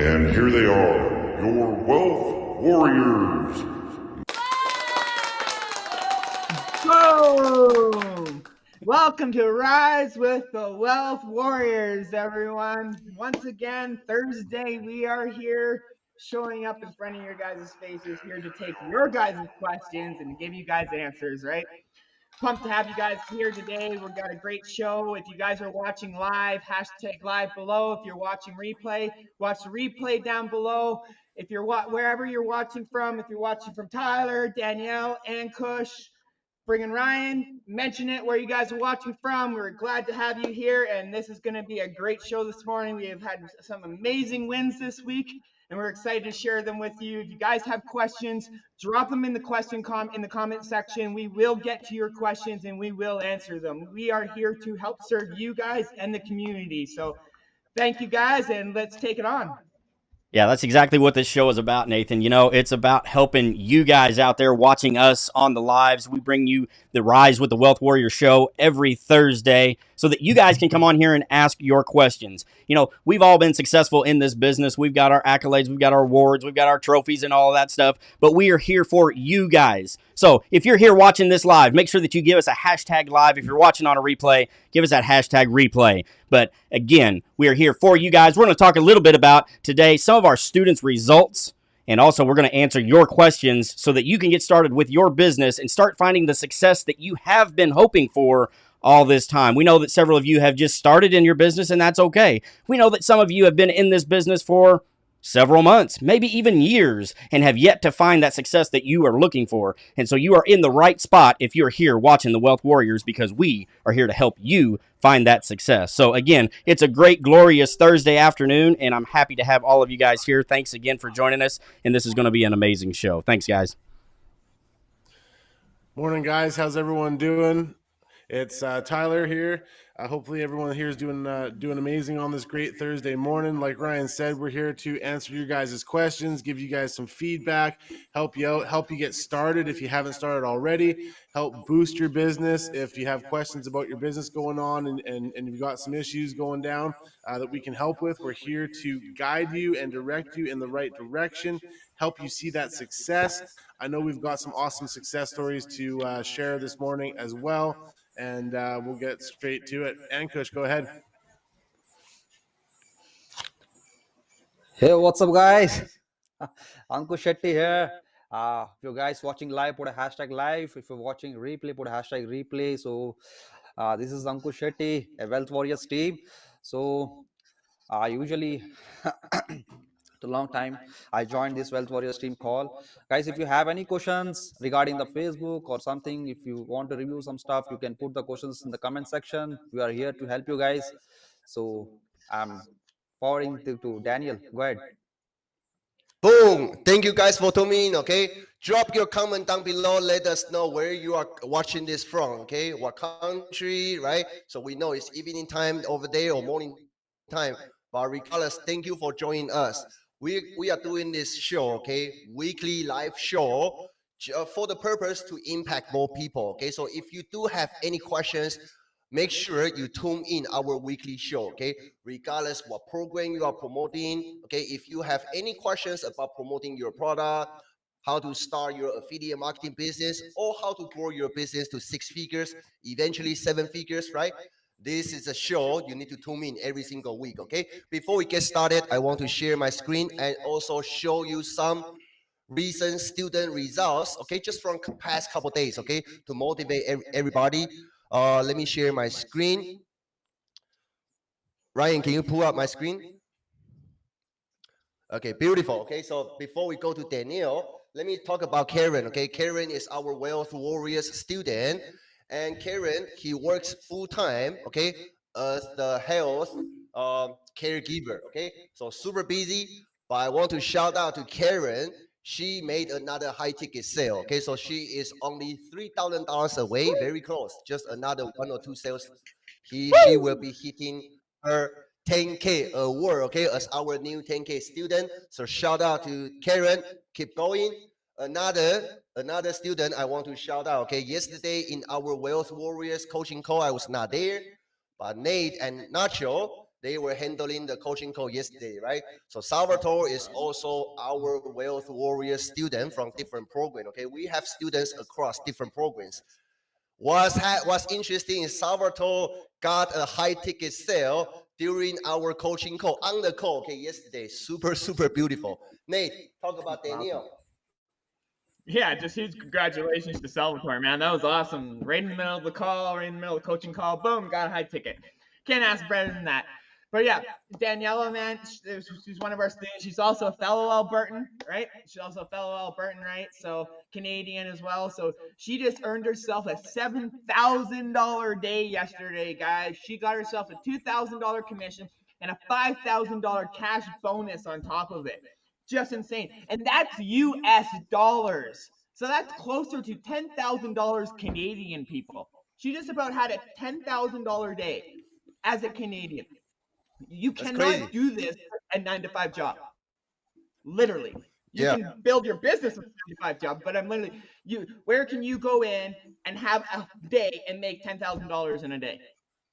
And here they are, your Wealth Warriors. Boom! Welcome to Rise with the Wealth Warriors, everyone. Once again, Thursday, we are here showing up in front of your guys' faces, here to take your guys' questions and give you guys answers, right? Pumped to have you guys here today. We've got a great show. If you guys are watching live, hashtag live below. If you're watching replay, watch the replay down below. If you're wherever you're watching from, if you're watching from Tyler, Danielle, and Kush, bringing Ryan, mention it where you guys are watching from. We're glad to have you here, and this is going to be a great show this morning. We have had some amazing wins this week, and we're excited to share them with you. If you guys have questions, drop them in the comment section. We will get to your questions and we will answer them. We are here to help serve you guys and the community. So thank you guys, and let's take it on. Yeah, that's exactly what this show is about, Nathan. You know, it's about helping you guys out there watching us on the lives. We bring you the Rise with the Wealth Warrior show every Thursday so that you guys can come on here and ask your questions. You know, we've all been successful in this business. We've got our accolades, we've got our awards, we've got our trophies and all of that stuff, but we are here for you guys. So if you're here watching this live, make sure that you give us a hashtag live. If you're watching on a replay, give us that hashtag replay. But again, we are here for you guys. We're going to talk a little bit about today some of our students' results, and also we're going to answer your questions so that you can get started with your business and start finding the success that you have been hoping for all this time. We know that several of you have just started in your business, and that's okay. We know that some of you have been in this business for several months, maybe even years, and have yet to find that success that you are looking for. And so you are in the right spot if you're here watching the Wealth Warriors, because we are here to help you find that success. So again, it's a great, glorious Thursday afternoon, and I'm happy to have all of you guys here. Thanks again for joining us, and this is going to be an amazing show. Thanks, guys. Morning, guys. How's everyone doing? It's Tyler here. Hopefully everyone here is doing amazing on this great Thursday morning. Like Ryan said, we're here to answer your guys' questions, give you guys some feedback, help you out, help you get started if you haven't started already, help boost your business if you have questions about your business going on and you've got some issues going down that we can help with. We're here to guide you and direct you in the right direction, help you see that success. I know we've got some awesome success stories to share this morning as well. And we'll get straight to it. Ankush, go ahead. Hey, what's up, guys? Ankush Shetty here. If you guys watching live, put a hashtag live. If you're watching replay, put a hashtag replay. So this is Ankush Shetty, a Wealth Warriors team. So usually a long time I joined this Wealth Warriors team call. Guys, if you have any questions regarding the Facebook or something, if you want to review some stuff, you can put the questions in the comment section. We are here to help you guys. So I'm forwarding to Daniel. Go ahead. Boom. Thank you guys for tuning in. Okay, drop your comment down below. Let us know where you are watching this from. Okay, what country, right? So we know it's evening time over there or morning time, but regardless, thank you for joining us. We are doing this show, okay, weekly live show for the purpose to impact more people. Okay, so if you do have any questions, make sure you tune in our weekly show. Okay, regardless what program you are promoting. Okay, if you have any questions about promoting your product, how to start your affiliate marketing business, or how to grow your business to 6 figures, eventually 7 figures, right? This is a show you need to tune in every single week. Okay, before we get started, I want to share my screen and also show you some recent student results, okay, just from past couple days, okay, to motivate everybody. Let me share my screen. Ryan, can you pull up my screen? Okay, beautiful. Okay, so before we go to Danielle, let me talk about Karen. Okay, Karen is our Wealth Warriors student, and Karen, he works full-time, okay, as the health caregiver. Okay, so super busy, but I want to shout out to Karen. She made another high ticket sale. Okay, so she is only $3,000 away, very close, just another 1 or 2 sales. She will be hitting her 10K award, okay, as our new 10K student. So shout out to Karen, keep going. Another student I want to shout out, okay, yesterday in our Wealth Warriors coaching call, I was not there, but Nate and Nacho, They were handling the coaching call yesterday, right? So Salvatore is also our Wealth Warrior student from different program. Okay, we have students across different programs. What's interesting is Salvatore got a high ticket sale during our coaching call on the call. Okay, yesterday, super beautiful. Nate, talk about Danielle. Yeah, just huge congratulations to Salvatore, man. That was awesome. Right in the middle of the call, right in the middle of the coaching call, boom, got a high ticket. Can't ask better than that. But yeah, Daniela, man, she's one of our students. She's also a fellow Albertan, right? She's also a fellow Albertan, right? So Canadian as well. So she just earned herself a $7,000 day yesterday, guys. She got herself a $2,000 commission and a $5,000 cash bonus on top of it. Just insane. And that's US dollars. So that's closer to $10,000 Canadian, people. She just about had a $10,000 day as a Canadian. You cannot do this a 9-to-5 job. Literally. You can build your business with a 9-to-5 job, but I'm literally, where can you go in and have a day and make $10,000 in a day?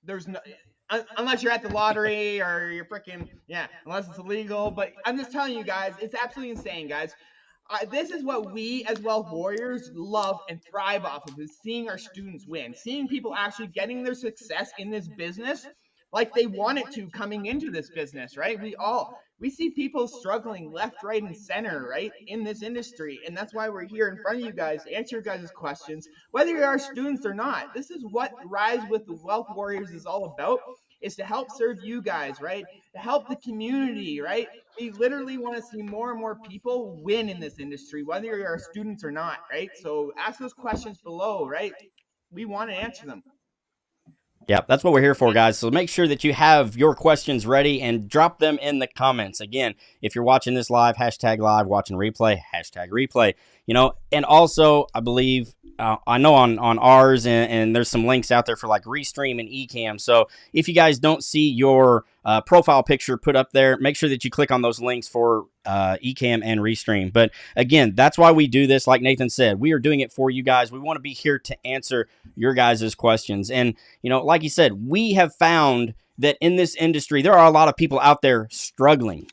There's no, unless you're at the lottery or you're freaking, unless it's illegal. But I'm just telling you guys, it's absolutely insane, guys. This is what we as Wealth Warriors love and thrive off of, is seeing our students win, seeing people actually getting their success in this business like they wanted to coming into this business, right? We see people struggling left, right, and center, right, in this industry. And that's why we're here in front of you guys to answer your guys' questions, whether you are students or not. This is what Rise with the Wealth Warriors is all about, is to help serve you guys, right? To help the community, right? We literally want to see more and more people win in this industry, whether you are students or not, right? So ask those questions below, right? We want to answer them. Yeah, that's what we're here for, guys. So make sure that you have your questions ready and drop them in the comments. Again, if you're watching this live, hashtag live, watching replay, hashtag replay. And also, I believe, I know on ours, and there's some links out there for like Restream and Ecamm. So if you guys don't see your profile picture put up there, make sure that you click on those links for Ecamm and Restream. But again, that's why we do this. Like Nathan said, we are doing it for you guys. We want to be here to answer your guys' questions. And, like you said, we have found that in this industry, there are a lot of people out there struggling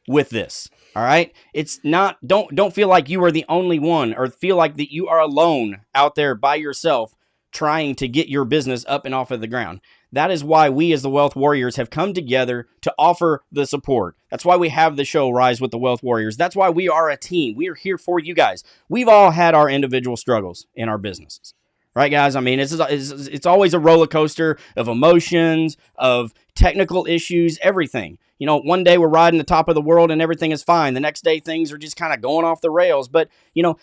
with this. All right. It's not, don't feel like you are the only one, or feel like that you are alone out there by yourself trying to get your business up and off of the ground. That is why we as the Wealth Warriors have come together to offer the support. That's why we have the show Rise with the Wealth Warriors. That's why we are a team. We are here for you guys. We've all had our individual struggles in our businesses. Right, guys? I mean, it's always a roller coaster of emotions, of technical issues, everything. One day we're riding the top of the world and everything is fine. The next day things are just kind of going off the rails. But,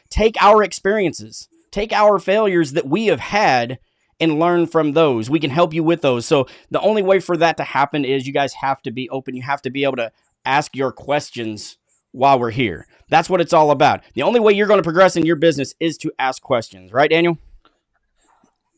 take our experiences, take our failures that we have had and learn from those. We can help you with those. So the only way for that to happen is you guys have to be open. You have to be able to ask your questions while we're here. That's what it's all about. The only way you're going to progress in your business is to ask questions. Right, Daniel?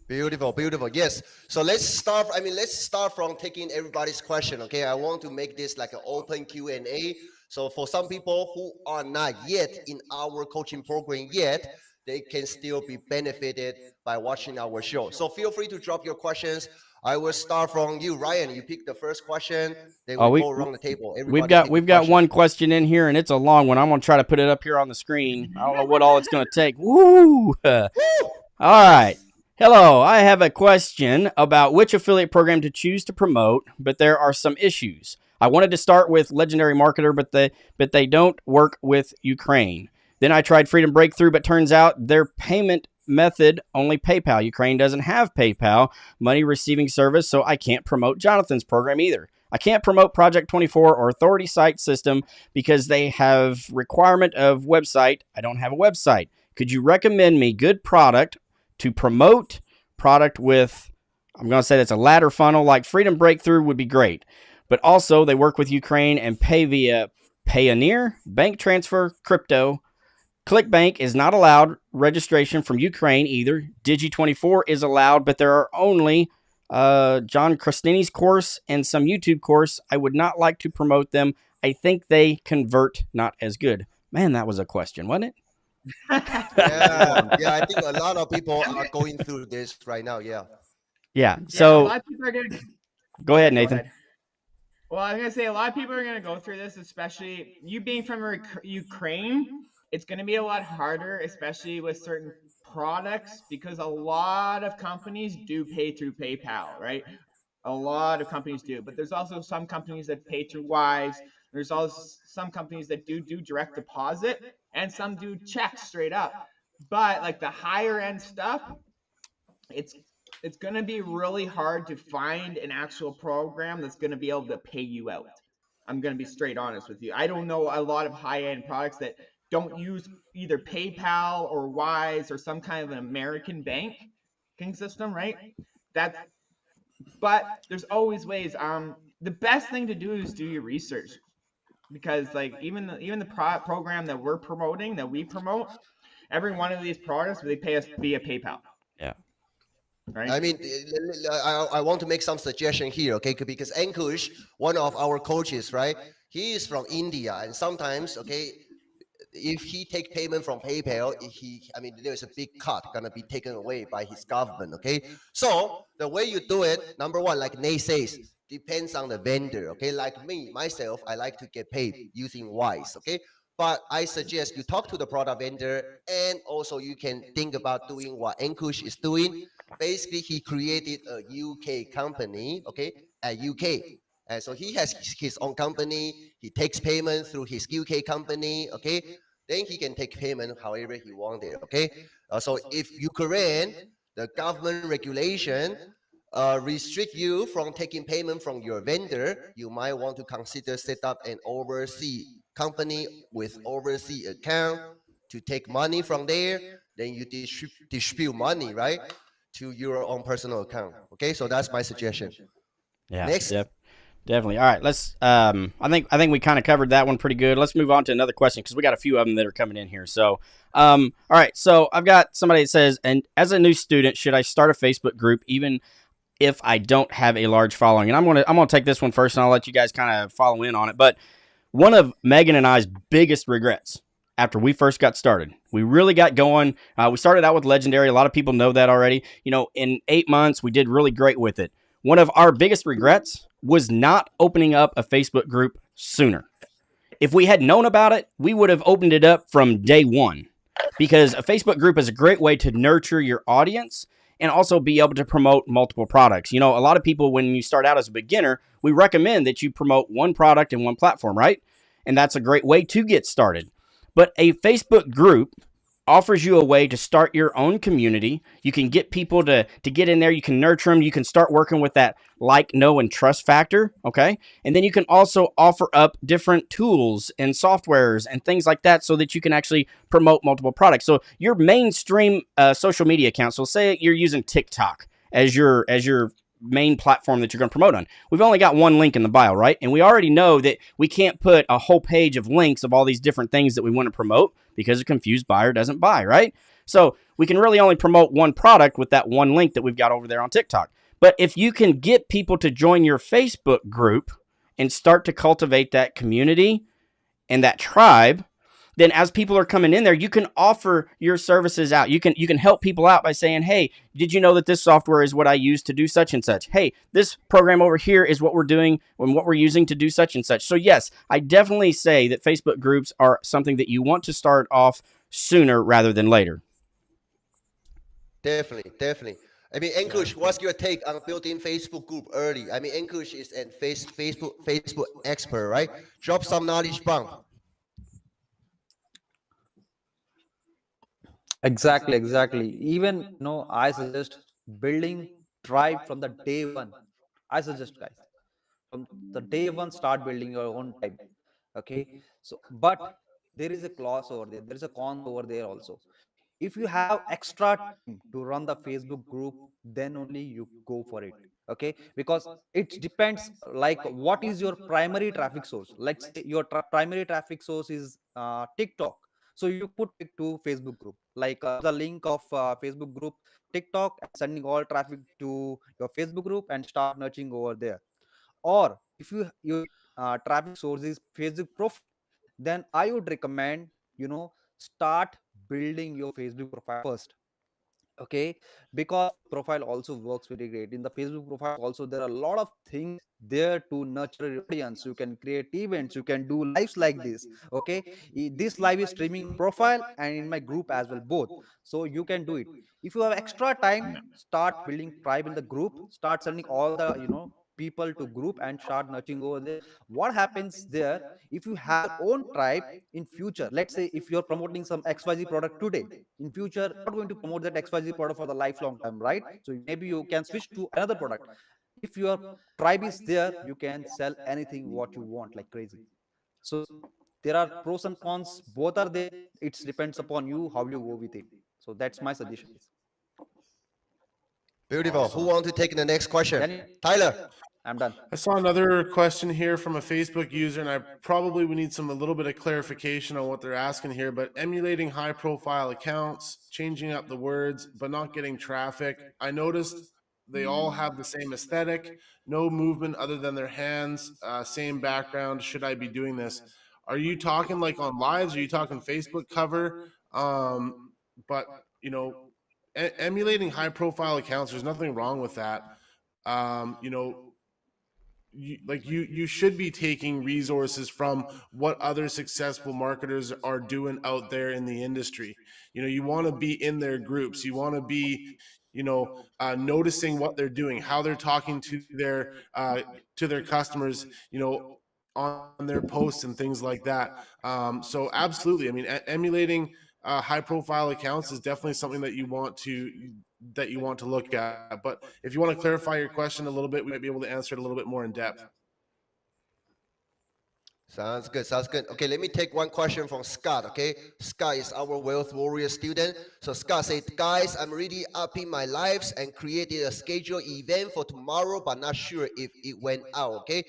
Beautiful. Yes. So let's start from taking everybody's question. Okay. I want to make this like an open Q&A. So for some people who are not yet in our coaching program yet, they can still be benefited by watching our show. So feel free to drop your questions. I will start from you, Ryan. You pick the first question. Then we'll go around the table. We've got one question in here, and it's a long one. I'm gonna try to put it up here on the screen. I don't know what all it's gonna take. Woo! All right. Hello, I have a question about which affiliate program to choose to promote, but there are some issues. I wanted to start with Legendary Marketer, but they don't work with Ukraine. Then I tried Freedom Breakthrough, but turns out their payment method only PayPal. Ukraine doesn't have PayPal money receiving service, so I can't promote Jonathan's program either. I can't promote Project 24 or Authority Site System because they have requirement of website. I don't have a website. Could you recommend me good product to promote product with? I'm going to say that's a ladder funnel, like Freedom Breakthrough would be great. But also they work with Ukraine and pay via Payoneer, bank transfer, crypto. ClickBank is not allowed registration from Ukraine either. Digi24 is allowed, but there are only John Crestini's course and some YouTube course. I would not like to promote them. I think they convert not as good. Man, that was a question, wasn't it? Yeah, I think a lot of people are going through this right now. Yeah. So a lot of people are gonna... go ahead, Nathan. Well, I'm gonna say a lot of people are gonna go through this, especially you being from Ukraine. It's gonna be a lot harder, especially with certain products, because a lot of companies do pay through PayPal, right? A lot of companies do, but there's also some companies that pay through Wise. There's also some companies that do direct deposit, and some do checks straight up. But like the higher end stuff, it's it's going to be really hard to find an actual program that's going to be able to pay you out. I'm going to be straight honest with you. I don't know a lot of high end products that don't use either PayPal or Wise or some kind of an American banking system, right? That's but there's always ways. The best thing to do is do your research, because like even the program that we're promoting, that we promote, every one of these products they pay us via PayPal. Yeah. Right. I mean, I want to make some suggestion here, okay? Because Ankush, one of our coaches, right? He is from India, and sometimes, okay, if he take payment from PayPal, I mean, there's a big cut gonna be taken away by his government, okay? So the way you do it, number one, like Nate says, depends on the vendor, okay? Like me, myself, I like to get paid using Wise, okay? But I suggest you talk to the product vendor, and also you can think about doing what Ankush is doing. Basically, he created a UK company, okay, at UK. And so he has his own company. He takes payment through his UK company, okay? Then he can take payment however he wanted, okay? So if Ukraine, the government regulation restrict you from taking payment from your vendor, you might want to consider set up an overseas company with overseas account to take money from there. Then you distribute money, right, to your own personal account. Okay, so that's my suggestion. Yeah. Next. Yep. Definitely. All right. Let's. I think we kind of covered that one pretty good. Let's move on to another question because we got a few of them that are coming in here. So, all right. So I've got somebody that says, and as a new student, should I start a Facebook group even if I don't have a large following? And I'm gonna take this one first, and I'll let you guys kind of follow in on it. But one of Megan and I's biggest regrets after we first got started, we really got going. We started out with Legendary. A lot of people know that already. You know, in 8 months, we did really great with it. One of our biggest regrets was not opening up a Facebook group sooner. If we had known about it, we would have opened it up from day one, because a Facebook group is a great way to nurture your audience and also be able to promote multiple products. You know, a lot of people, when you start out as a beginner, we recommend that you promote one product and one platform, right? And that's a great way to get started. But a Facebook group offers you a way to start your own community. You can get people to get in there. You can nurture them. You can start working with that like, know, and trust factor. Okay. And then you can also offer up different tools and softwares and things like that so that you can actually promote multiple products. So your mainstream social media account, so say you're using TikTok as your main platform that you're going to promote on. We've only got one link in the bio, right? And we already know that we can't put a whole page of links of all these different things that we want to promote because a confused buyer doesn't buy, right? So we can really only promote one product with that one link that we've got over there on TikTok. But if you can get people to join your Facebook group and start to cultivate that community and that tribe, then as people are coming in there, you can offer your services out. You can help people out by saying, hey, did you know that this software is what I use to do such and such? Hey, this program over here is what we're doing and what we're using to do such and such. So yes, I definitely say that Facebook groups are something that you want to start off sooner rather than later. Definitely. I mean, Ankush, what's your take on building Facebook group early? I mean, Ankush is a Facebook expert, right? Drop some knowledge bomb. Exactly. Even I suggest building tribe from the day one. I suggest, guys, from the day one, start building your own tribe. Okay. So, but there is a clause over there. There is a con over there also. If you have extra time to run the Facebook group, then only you go for it. Okay, because it depends, like, what is your primary traffic source. Let's say your primary traffic source is TikTok, so you put it to Facebook group, like the link of Facebook group TikTok, and sending all traffic to your Facebook group and start nurturing over there. Or if your traffic source is Facebook profile, then I would recommend start building your Facebook profile first. Okay, because profile also works very great. In the Facebook profile also, there are a lot of things there to nurture your audience. You can create events, you can do lives like this. Okay, this live is streaming on profile and in my group as well, both. So you can do it. If you have extra time, start building tribe in the group, start sending all the people to group and start nurturing over there. What happens there, if you have your own tribe in future, let's say if you're promoting some XYZ product today, in future you're not going to promote that XYZ product for the lifelong time, right? So maybe you can switch to another product. If your tribe is there, you can sell anything what you want like crazy. So there are pros and cons, both are there. It depends upon you how you go with it. So that's my suggestions. Beautiful. Who Awesome. want to take the next question? Then Tyler. I'm done. I saw another question here from a Facebook user, and I probably would need a little bit of clarification on what they're asking here. But emulating high-profile accounts, changing up the words, but not getting traffic. I noticed they all have the same aesthetic, no movement other than their hands, same background. Should I be doing this? Are you talking like on lives? Are you talking Facebook cover? But you know, emulating high-profile accounts, there's nothing wrong with that. You know, you should be taking resources from what other successful marketers are doing out there in the industry. You know, you want to be in their groups, you want to be, noticing what they're doing, how they're talking to their customers, on their posts and things like that. So absolutely, I mean, emulating high profile accounts is definitely something that you want to look at. But if you want to clarify your question a little bit, we might be able to answer it a little bit more in depth. Sounds good. Sounds good. Okay, let me take one question from Scott. Okay, Scott is our Wealth Warrior student. So Scott said, "Guys, I'm really upping my lives and created a scheduled event for tomorrow, but not sure if it went out." Okay.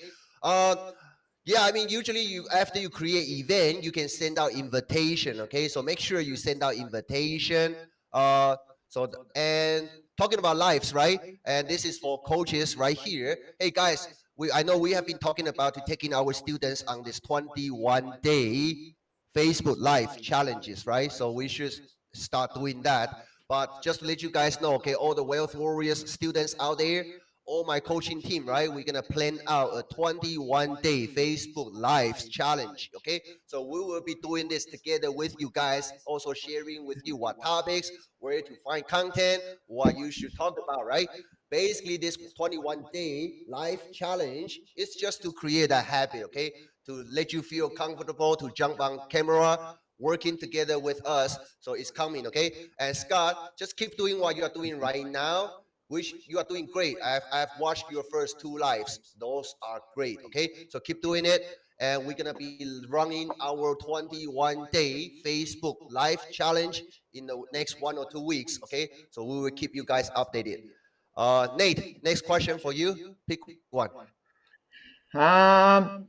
Yeah, I mean, usually after you create event, you can send out invitation. Okay, so make sure you send out invitation. And talking about lives, right? And this is for coaches right here. Hey guys, I know we have been talking about taking our students on this 21-day Facebook Live challenges, right? So we should start doing that. But just to let you guys know, okay, all the Wealth Warriors students out there, all my coaching team, right? We're gonna plan out a 21-day Facebook Live challenge. Okay, so we will be doing this together with you guys, also sharing with you what topics, where to find content, what you should talk about, right? Basically, this 21-day live challenge is just to create a habit, okay? To let you feel comfortable to jump on camera, working together with us. So it's coming, okay? And Scott, just keep doing what you are doing right now, which you are doing great. I've watched your first 2 lives. Those are great, okay? So keep doing it. And we're gonna be running our 21-day Facebook Live challenge in the next 1 or 2 weeks, okay? So we will keep you guys updated. Nate, next question for you. Pick one. Let's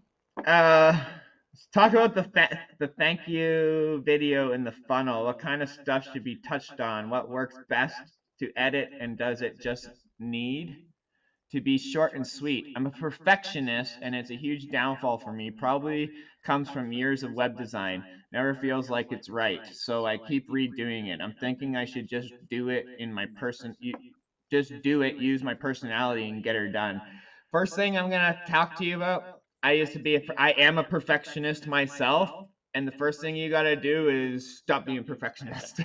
talk about the thank you video in the funnel. What kind of stuff should be touched on? What works best to edit, and does it just need to be short and sweet? I'm a perfectionist, and it's a huge downfall for me. Probably comes from years of web design. Never feels like it's right, so I keep redoing it. I'm thinking I should just do it in my use my personality and get her done. First thing I'm gonna talk to you about, I am a perfectionist myself, and the first thing you gotta do is stop being a perfectionist.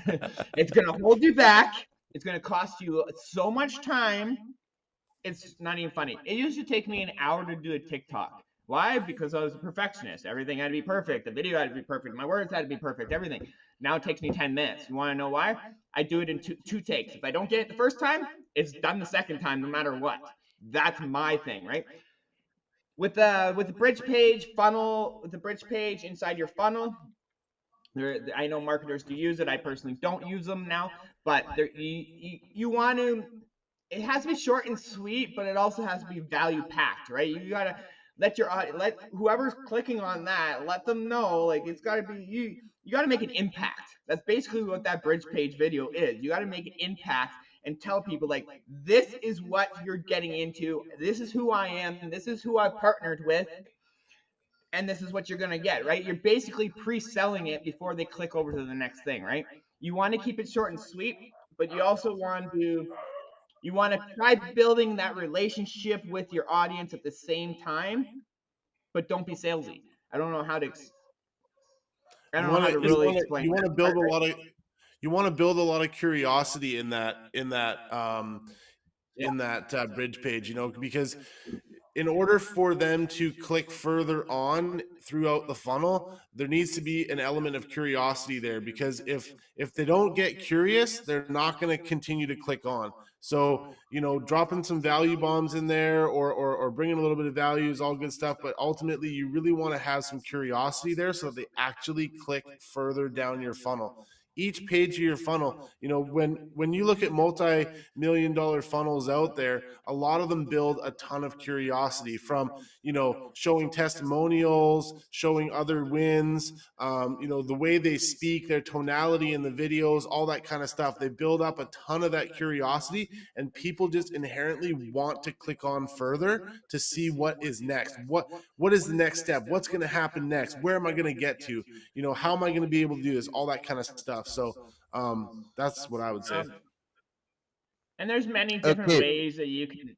It's gonna hold you back. It's gonna cost you so much time. It's not even funny. It used to take me an hour to do a TikTok. Why? Because I was a perfectionist. Everything had to be perfect. The video had to be perfect. My words had to be perfect. Everything. Now it takes me 10 minutes. You want to know why? I do it in two takes. If I don't get it the first time, it's done the second time, no matter what. That's my thing, right? With the bridge page funnel, with the bridge page inside your funnel, I know marketers do use it. I personally don't use them now, but you want to. It has to be short and sweet, but it also has to be value packed, right? You gotta let whoever's clicking on that, let them know, like, it's gotta be you gotta make an impact. That's basically what that bridge page video is. You gotta make an impact and tell people, like, this is what you're getting into, this is who I am, this is who I've partnered with, and this is what you're gonna get, right? You're basically pre-selling it before they click over to the next thing, right? You want to keep it short and sweet, but you also want to try building that relationship with your audience at the same time, but don't be salesy. I don't know how to really explain you want to that build part, a right? lot of you want to build a lot of curiosity in that bridge page, because in order for them to click further on throughout the funnel, there needs to be an element of curiosity there, because if they don't get curious, they're not going to continue to click on. So, dropping some value bombs in there or bringing a little bit of value is all good stuff, but ultimately you really want to have some curiosity there so that they actually click further down your funnel. Each page of your funnel, when you look at multi-million-dollar funnels out there, a lot of them build a ton of curiosity from, showing testimonials, showing other wins, the way they speak, their tonality in the videos, all that kind of stuff. They build up a ton of that curiosity, and people just inherently want to click on further to see what is next. What is the next step? What's going to happen next? Where am I going to get to? How am I going to be able to do this? All that kind of stuff. So that's what I would say. And there's many different Okay. ways that you can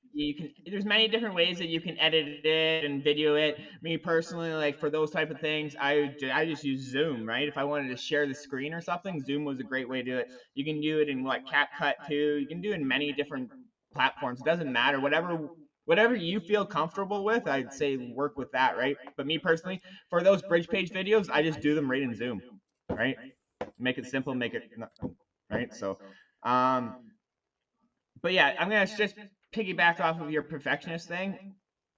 there's many different ways that you can edit it and video it. Me personally, like for those type of things, I just use Zoom, right? If I wanted to share the screen or something, Zoom was a great way to do it. You can do it in CapCut too. You can do it in many different platforms. It doesn't matter. Whatever you feel comfortable with, I'd say work with that, right? But me personally, for those bridge page videos, I just do them right in Zoom, right? Make it simple, make it right. So, but yeah, I'm gonna just piggyback off of your perfectionist thing.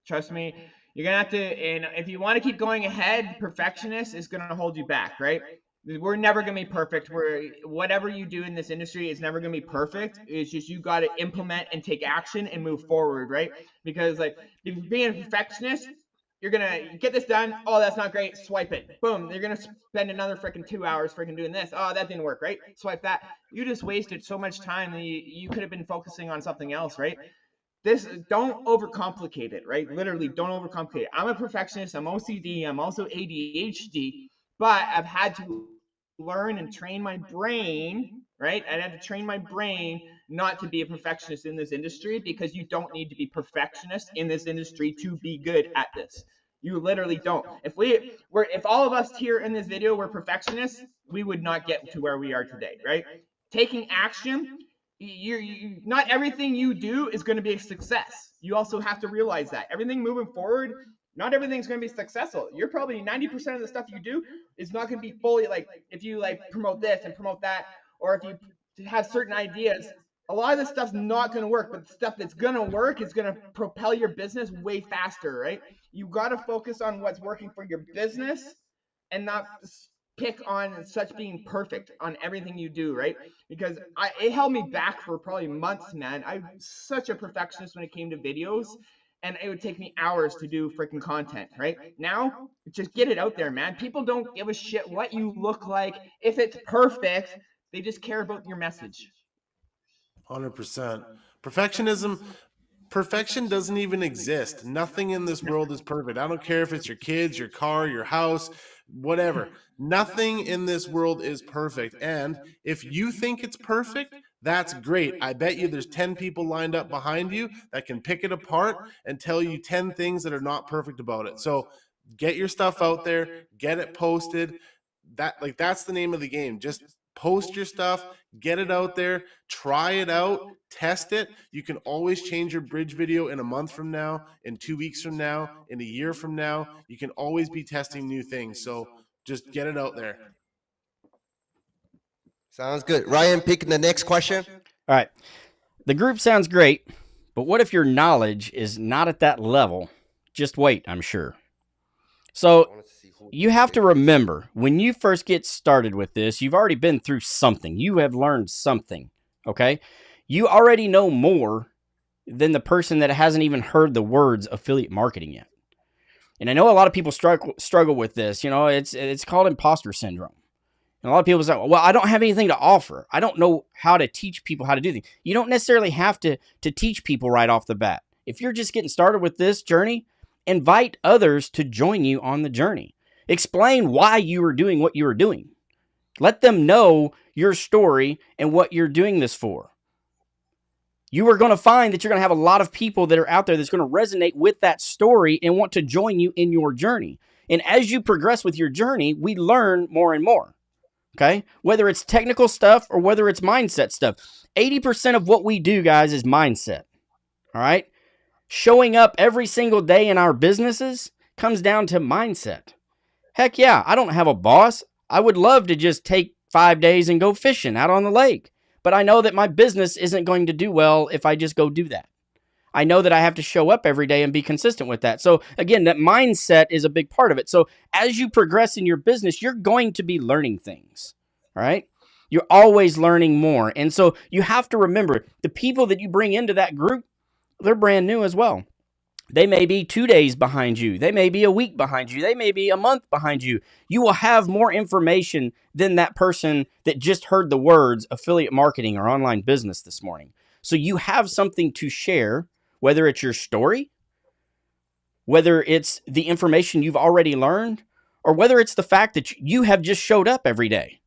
Trust me, you're gonna have to, and if you want to keep going ahead, perfectionist is gonna hold you back, right? We're never gonna be perfect. Whatever you do in this industry is never gonna be perfect. It's just you got to implement and take action and move forward, right? Because like if you're being a perfectionist, you're gonna get this done. Oh, that's not great. Swipe it. Boom. You're gonna spend another freaking 2 hours freaking doing this. Oh, that didn't work, right? Swipe that. You just wasted so much time that you could have been focusing on something else, right? Don't overcomplicate it, right? Literally, don't overcomplicate it. I'm a perfectionist. I'm OCD. I'm also ADHD, but I've had to learn and train my brain, right? I had to train my brain not to be a perfectionist in this industry, because you don't need to be perfectionist in this industry to be good at this. You literally don't. If all of us here in this video were perfectionists, we would not get to where we are today, right? Taking action, not everything you do is going to be a success. You also have to realize that everything moving forward, not everything's going to be successful. You're probably 90% of the stuff you do is not going to be fully, like, if you like promote this and promote that, or if you have certain ideas, a lot of this stuff's not going to work, but the stuff that's going to work is going to propel your business way faster, right? You got to focus on what's working for your business and not pick on such being perfect on everything you do, right? Because it held me back for probably months, man. I'm such a perfectionist when it came to videos, and it would take me hours to do freaking content, right? Now, just get it out there, man. People don't give a shit what you look like. If it's perfect, they just care about your message. 100%. Perfection doesn't even exist. Nothing in this world is perfect. I don't care if it's your kids, your car, your house, whatever. Nothing in this world is perfect. And if you think it's perfect, that's great. I bet you there's 10 people lined up behind you that can pick it apart and tell you 10 things that are not perfect about it. So get your stuff out there, get it posted. That's the name of the game. Just post your stuff, get it out there, try it out, test it. You can always change your bridge video in a month from now, in 2 weeks from now, in a year from now. You can always be testing new things. So just get it out there. Sounds good. Ryan, pick the next question. All right. The group sounds great, but what if your knowledge is not at that level? Just wait, I'm sure. So you have to remember, when you first get started with this, you've already been through something. You have learned something, okay? You already know more than the person that hasn't even heard the words affiliate marketing yet. And I know a lot of people struggle with this. It's called imposter syndrome. And a lot of people say, well, I don't have anything to offer. I don't know how to teach people how to do things. You don't necessarily have to teach people right off the bat. If you're just getting started with this journey, invite others to join you on the journey. Explain why you are doing what you are doing. Let them know your story and what you're doing this for. You are going to find that you're going to have a lot of people that are out there that's going to resonate with that story and want to join you in your journey. And as you progress with your journey, we learn more and more. Okay? Whether it's technical stuff or whether it's mindset stuff. 80% of what we do, guys, is mindset. All right? Showing up every single day in our businesses comes down to mindset. Heck yeah, I don't have a boss. I would love to just take 5 days and go fishing out on the lake. But I know that my business isn't going to do well if I just go do that. I know that I have to show up every day and be consistent with that. So again, that mindset is a big part of it. So as you progress in your business, you're going to be learning things, all right? You're always learning more. And so you have to remember the people that you bring into that group, they're brand new as well. They may be 2 days behind you. They may be a week behind you. They may be a month behind you. You will have more information than that person that just heard the words affiliate marketing or online business this morning. So you have something to share, whether it's your story, whether it's the information you've already learned, or whether it's the fact that you have just showed up every day.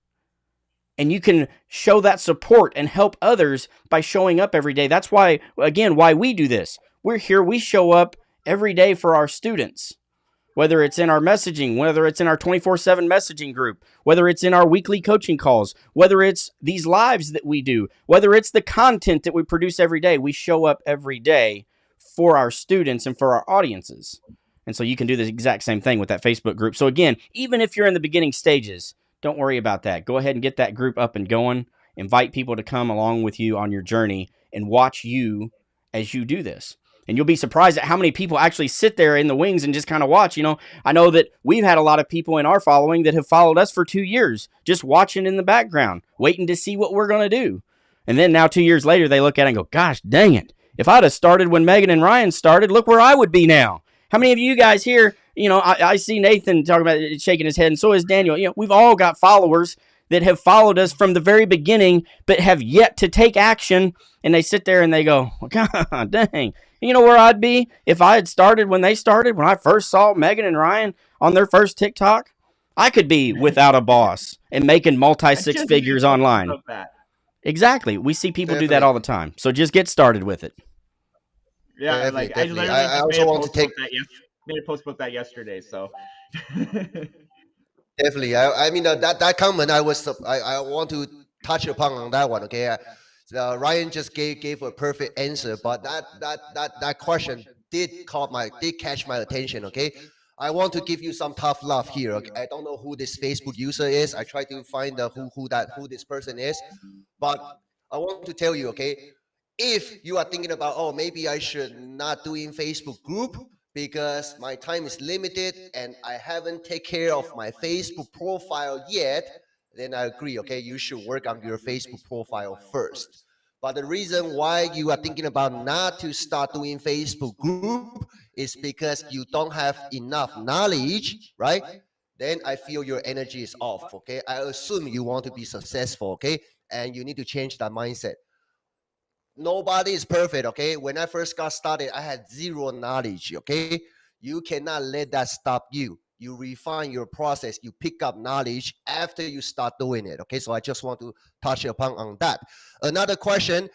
And you can show that support and help others by showing up every day. That's why, again, why we do this. We're here, we show up every day for our students, whether it's in our messaging, whether it's in our 24/7 messaging group, whether it's in our weekly coaching calls, whether it's these lives that we do, whether it's the content that we produce every day. We show up every day for our students and for our audiences. And so you can do the exact same thing with that Facebook group. So again, even if you're in the beginning stages, don't worry about that. Go ahead and get that group up and going. Invite people to come along with you on your journey and watch you as you do this. And you'll be surprised at how many people actually sit there in the wings and just kind of watch. You know, I know that we've had a lot of people in our following that have followed us for 2 years, just watching in the background, waiting to see what we're going to do. And then now 2 years later, they look at it and go, gosh, dang it. If I'd have started when Megan and Ryan started, look where I would be now. How many of you guys here, you know, I see Nathan talking about it, shaking his head, and so is Daniel. You know, we've all got followers that have followed us from the very beginning, but have yet to take action. And they sit there and they go, God dang. You know where I'd be if I had started when they started, when I first saw Megan and Ryan on their first TikTok? I could be without a boss and making multi-six figures online. Exactly. We see people do that all the time. So just get started with it. Yeah, definitely. I also want to take made a post about that yesterday. So definitely. I mean that comment I want to touch upon on that one. Okay. Ryan just gave a perfect answer, but that question did catch my attention. Okay, I want to give you some tough love here. Okay? I don't know who this Facebook user is. I try to find who this person is, but I want to tell you, okay, if you are thinking about, oh, maybe I should not do in Facebook group because my time is limited and I haven't take care of my Facebook profile yet, then I agree, okay, you should work on your Facebook profile first. But the reason why you are thinking about not to start doing Facebook group is because you don't have enough knowledge, right? Then I feel your energy is off, okay? I assume you want to be successful, okay? And you need to change that mindset. Nobody is perfect, okay? When I first got started, I had zero knowledge, okay? You cannot let that stop you. You refine your process, you pick up knowledge after you start doing it, okay? So I just want to touch upon on that. Another question,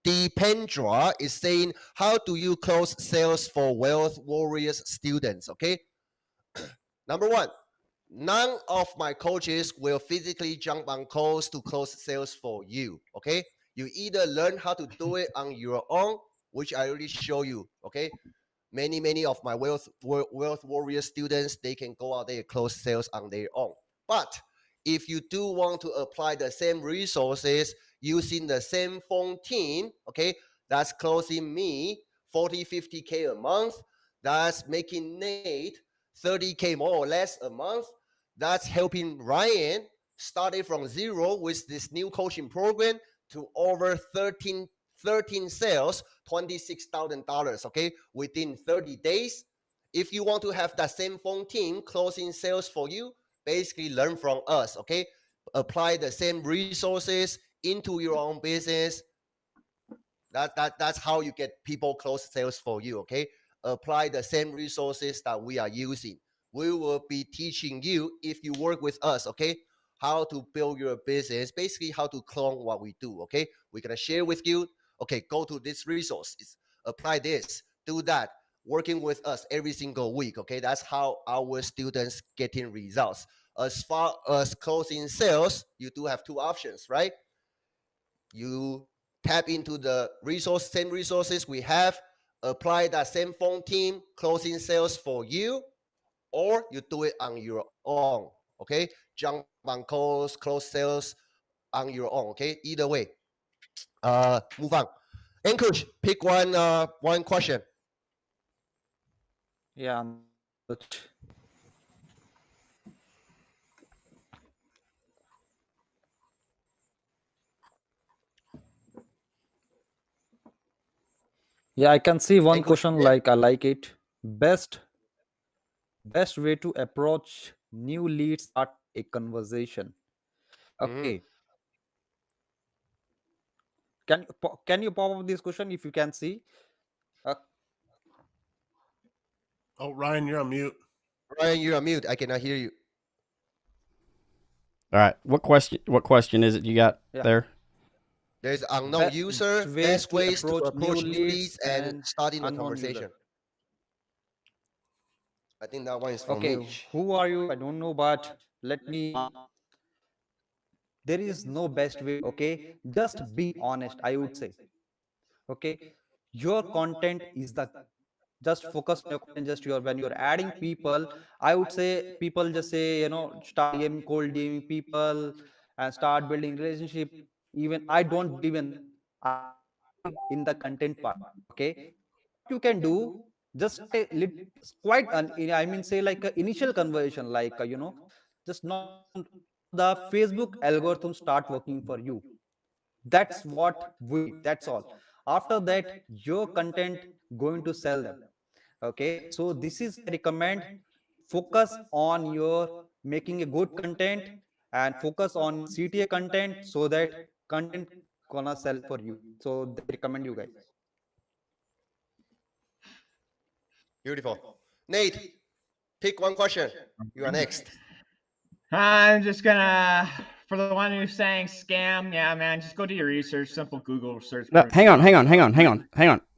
Dependra is saying, how do you close sales for Wealth Warriors students, okay? Number one, none of my coaches will physically jump on calls to close sales for you, okay? You either learn how to do it on your own, which I already show you, okay? Many of my Wealth Warrior students, they can go out there and close sales on their own. But if you do want to apply the same resources using the same phone team, okay, that's closing me 40, 50K a month. That's making Nate 30K more or less a month. That's helping Ryan started from zero with this new coaching program to over 13 sales, $26,000, okay, within 30 days. If you want to have that same phone team closing sales for you, basically learn from us, okay? Apply the same resources into your own business. That's how you get people close sales for you, okay? Apply the same resources that we are using. We will be teaching you, if you work with us, okay, how to build your business, basically how to clone what we do. Okay, we're gonna share with you. Okay, go to this resource, apply this, do that, working with us every single week. Okay, that's how our students getting results. As far as closing sales, you do have two options, right? You tap into the same resources we have, apply that same phone team closing sales for you, or you do it on your own. Okay, jump on calls, close sales on your own. Okay, either way. Move on. Ankush, pick one question. Yeah. Yeah, I can see one Ankush, question like I like it. Best way to approach new leads, start a conversation. Mhm. Okay. Can you pop up this question if you can see? Uh, Oh, Ryan, you're on mute. Ryan, you're on mute. I cannot hear you. All right. What question is it you got yeah. there? There's unknown user, best ways to approach new leads and starting a unknown user. conversation. I think that one is from Okay, Mitch. who are you? I don't know, but let me. There is no best way. Okay, just be honest. I would say. Okay, your content is the just focus on your content. Just your when you're adding people, I would say people just say start DMing, cold DMing people and start building relationship. Even I don't believe in in the content part. Okay, what you can do, just a quite I mean say like a initial conversation, like just not the Facebook algorithm start working for you. That's what we need. That's all. After that, your content going to sell them. Okay, so this is I recommend, focus on your making a good content and focus on CTA content so that content gonna sell for you. So they recommend you guys. Beautiful. Nate, pick one question. You are next. I'm just gonna, for the one who's saying scam, yeah, man, just go do your research. Simple Google search. No, hang on,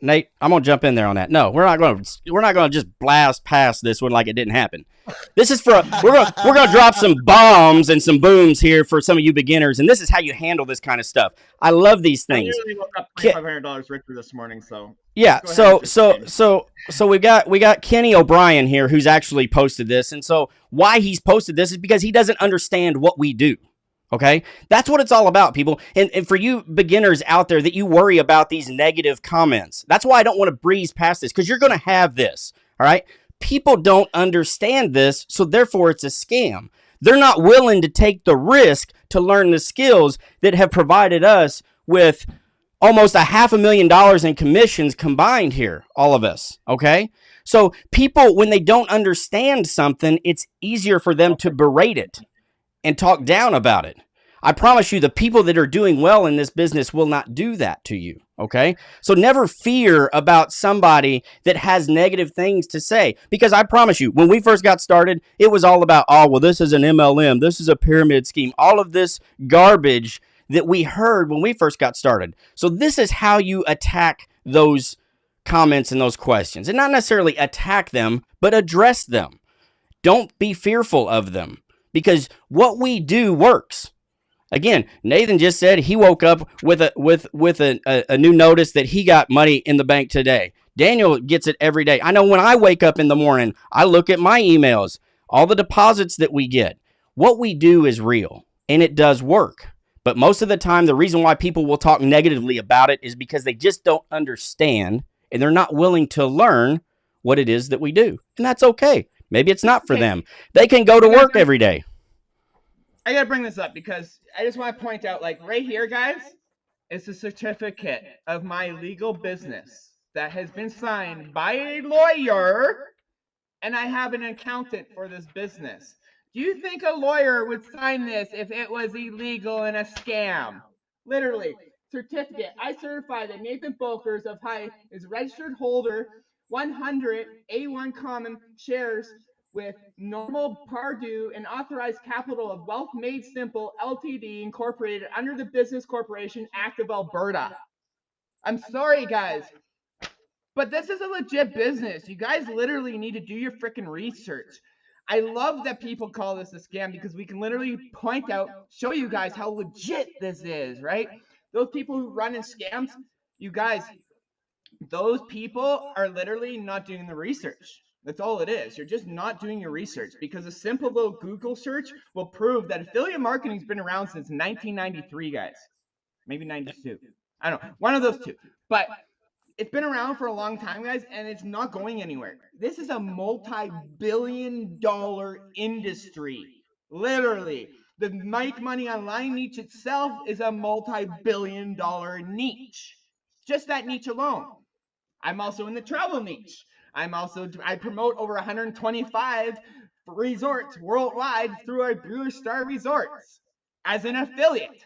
Nate. I'm gonna jump in there on that. No, we're not gonna just blast past this one like it didn't happen. This is for we're gonna drop some bombs and some booms here for some of you beginners, and this is how you handle this kind of stuff. I love these I things. nearly woke up $2,500 richer this morning, so Yeah, go ahead and so we got Kenny O'Brien here who's actually posted this, and so why he's posted this is because he doesn't understand what we do. Okay, that's what it's all about, people. And for you beginners out there that you worry about these negative comments, that's why I don't want to breeze past this, because you're going to have this. All right, people don't understand this, so therefore it's a scam. They're not willing to take the risk to learn the skills that have provided us with almost $500,000 in commissions combined here, all of us. Okay, so people, when they don't understand something, it's easier for them to berate it and talk down about it. I promise you, the people that are doing well in this business will not do that to you. Okay, so never fear about somebody that has negative things to say, because I promise you, when we first got started, it was all about, oh, well, this is an MLM, this is a pyramid scheme, all of this garbage that we heard when we first got started. So this is how you attack those comments and those questions, and not necessarily attack them, but address them. Don't be fearful of them, because what we do works. Again, Nathan just said he woke up with a new notice that he got money in the bank today. Daniel gets it every day. I know when I wake up in the morning, I look at my emails, all the deposits that we get. What we do is real, and it does work. But most of the time, the reason why people will talk negatively about it is because they just don't understand, and they're not willing to learn what it is that we do. And that's okay. Maybe it's not for them. They can go to work every day. I gotta bring this up because I just want to point out, like right here, guys, it's a certificate of my legal business that has been signed by a lawyer, and I have an accountant for this business. Do you think a lawyer would sign this if it was illegal and a scam? Literally, certificate. I certify that Nathan Bokers of High is registered holder 100 A1 common shares with normal Pardue and authorized capital of Wealth Made Simple Ltd. Incorporated under the Business Corporation Act of Alberta. I'm sorry, guys, but this is a legit business. You guys literally need to do your freaking research. I love that people call this a scam because we can literally point out, show you guys how legit this is, right? Those people who run in scams, you guys, those people are literally not doing the research. That's all it is. You're just not doing your research because a simple little Google search will prove that affiliate marketing's been around since 1993, guys. Maybe 92. I don't know. One of those two. But it's been around for a long time, guys, and it's not going anywhere. This is a multi-billion-dollar industry. Literally. The Make Money Online niche itself is a multi-billion-dollar niche. Just that niche alone. I'm also in the travel niche. I promote over 125 resorts worldwide through our Blue Star Resorts as an affiliate.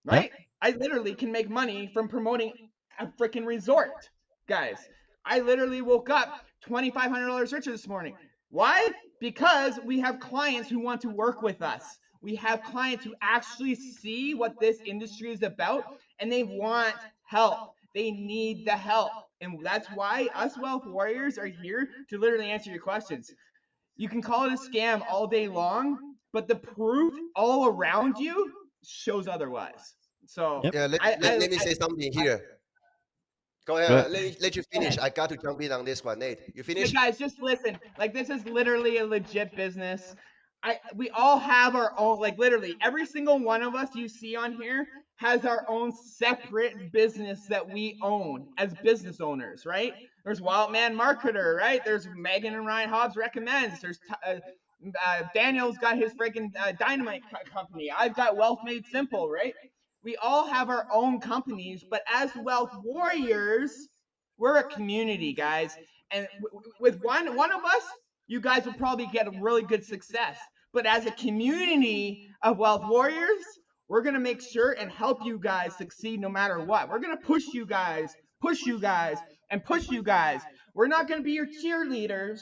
Right? I literally can make money from promoting a freaking resort, guys. I literally woke up $2,500 richer this morning. Why? Because we have clients who want to work with us. We have clients who actually see what this industry is about and they want help. They need the help. And that's why us Wealth Warriors are here to literally answer your questions. You can call it a scam all day long, but the proof all around you shows otherwise. So Yeah, let me say something here. Go ahead. Let you finish. I got to jump in on this one, Nate. You finish? Hey guys, just listen. Like, this is literally a legit business. We all have our own, like, literally every single one of us you see on here has our own separate business that we own as business owners, right? There's Wildman Marketer, right? There's Megan and Ryan Hobbs Recommends. There's Daniel's got his freaking dynamite company. I've got Wealth Made Simple, right? We all have our own companies, but as Wealth Warriors, we're a community, guys. And with one of us, you guys will probably get a really good success. But as a community of Wealth Warriors, we're going to make sure and help you guys succeed no matter what. We're going to push you guys, and push you guys. We're not going to be your cheerleaders.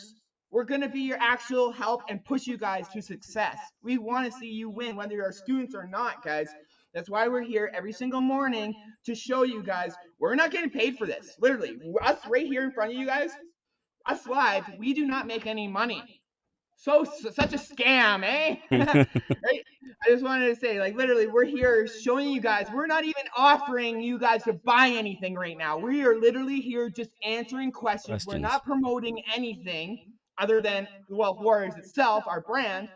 We're going to be your actual help and push you guys to success. We want to see you win, whether you're students or not, guys. That's why we're here every single morning to show you guys we're not getting paid for this. Literally, us right here in front of you guys, us live, we do not make any money. So such a scam, eh? Right? I just wanted to say, like, literally, we're here showing you guys. We're not even offering you guys to buy anything right now. We are literally here just answering questions. We're not promoting anything other than Wealth Warriors itself, our brand.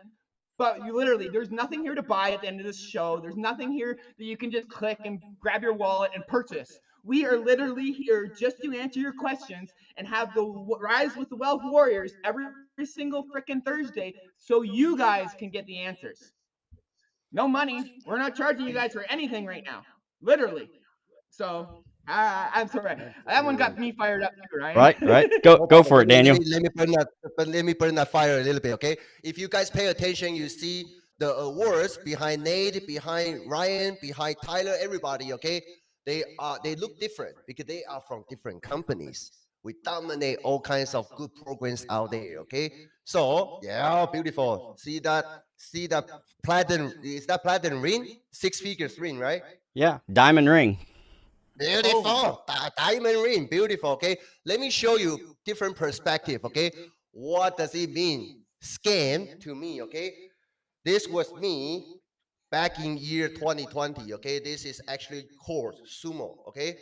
But you literally, there's nothing here to buy at the end of this show. There's nothing here that you can just click and grab your wallet and purchase. We are literally here just to answer your questions and have the Rise with the Wealth Warriors every single freaking Thursday so you guys can get the answers. No money. We're not charging you guys for anything right now. Literally. So, I'm sorry. That one got me fired up too, right? Right. Go for it, Daniel. Let me burn that fire a little bit, okay? If you guys pay attention, you see the awards behind Nate, behind Ryan, behind Tyler, everybody, okay? They look different because they are from different companies. We dominate all kinds of good programs out there, okay? So, yeah, beautiful. See that platinum, is that platinum ring? 6 figures ring, right? Yeah, diamond ring. Beautiful. Diamond ring, beautiful, okay? Let me show you different perspective, okay? What does it mean? Scam to me, okay? This was me back in year 2020, okay? This is actually court, sumo, okay?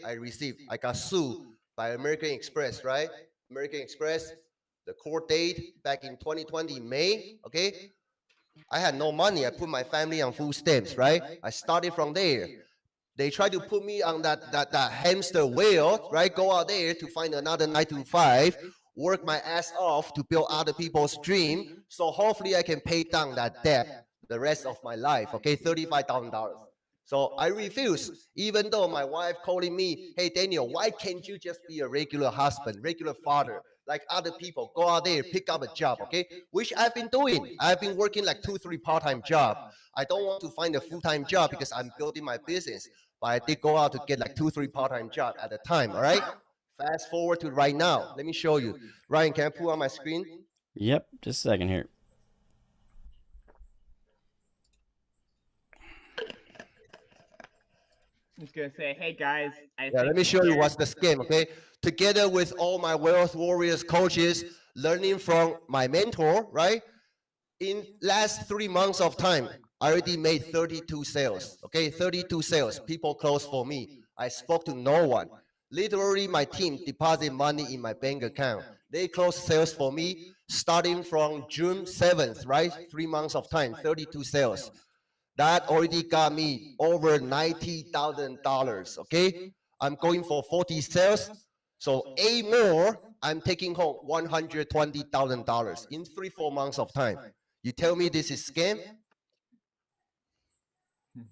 I got sued by American Express, right? American Express, the court date back in 2020, May, okay? I had no money. I put my family on food stamps, right? I started from there. They tried to put me on that hamster wheel, right? Go out there to find another 9 to 5, work my ass off to build other people's dream. So hopefully I can pay down that debt the rest of my life, okay? $35,000. So I refuse, even though my wife calling me, hey, Daniel, why can't you just be a regular husband, regular father, like other people? Go out there, pick up a job, okay? Which I've been doing. I've been working like 2-3 part-time jobs. I don't want to find a full-time job because I'm building my business. But I did go out to get like 2-3 part-time jobs at a time, all right? Fast forward to right now. Let me show you. Ryan, can I pull on my screen? Yep, just a second here. I'm just gonna say, hey guys, Yeah, let me show you what's the scam, okay? Together with all my Wealth Warriors coaches, learning from my mentor, right? In last 3 months of time, I already made 32 sales, okay? 32 sales. People close for me. I spoke to no one. Literally, my team deposit money in my bank account. They close sales for me starting from June 7th, right? 3 months of time, 32 sales. That already got me over $90,000, okay? I'm going for 40 sales. So 8 more, I'm taking home $120,000 in 3-4 months of time. You tell me this is scam?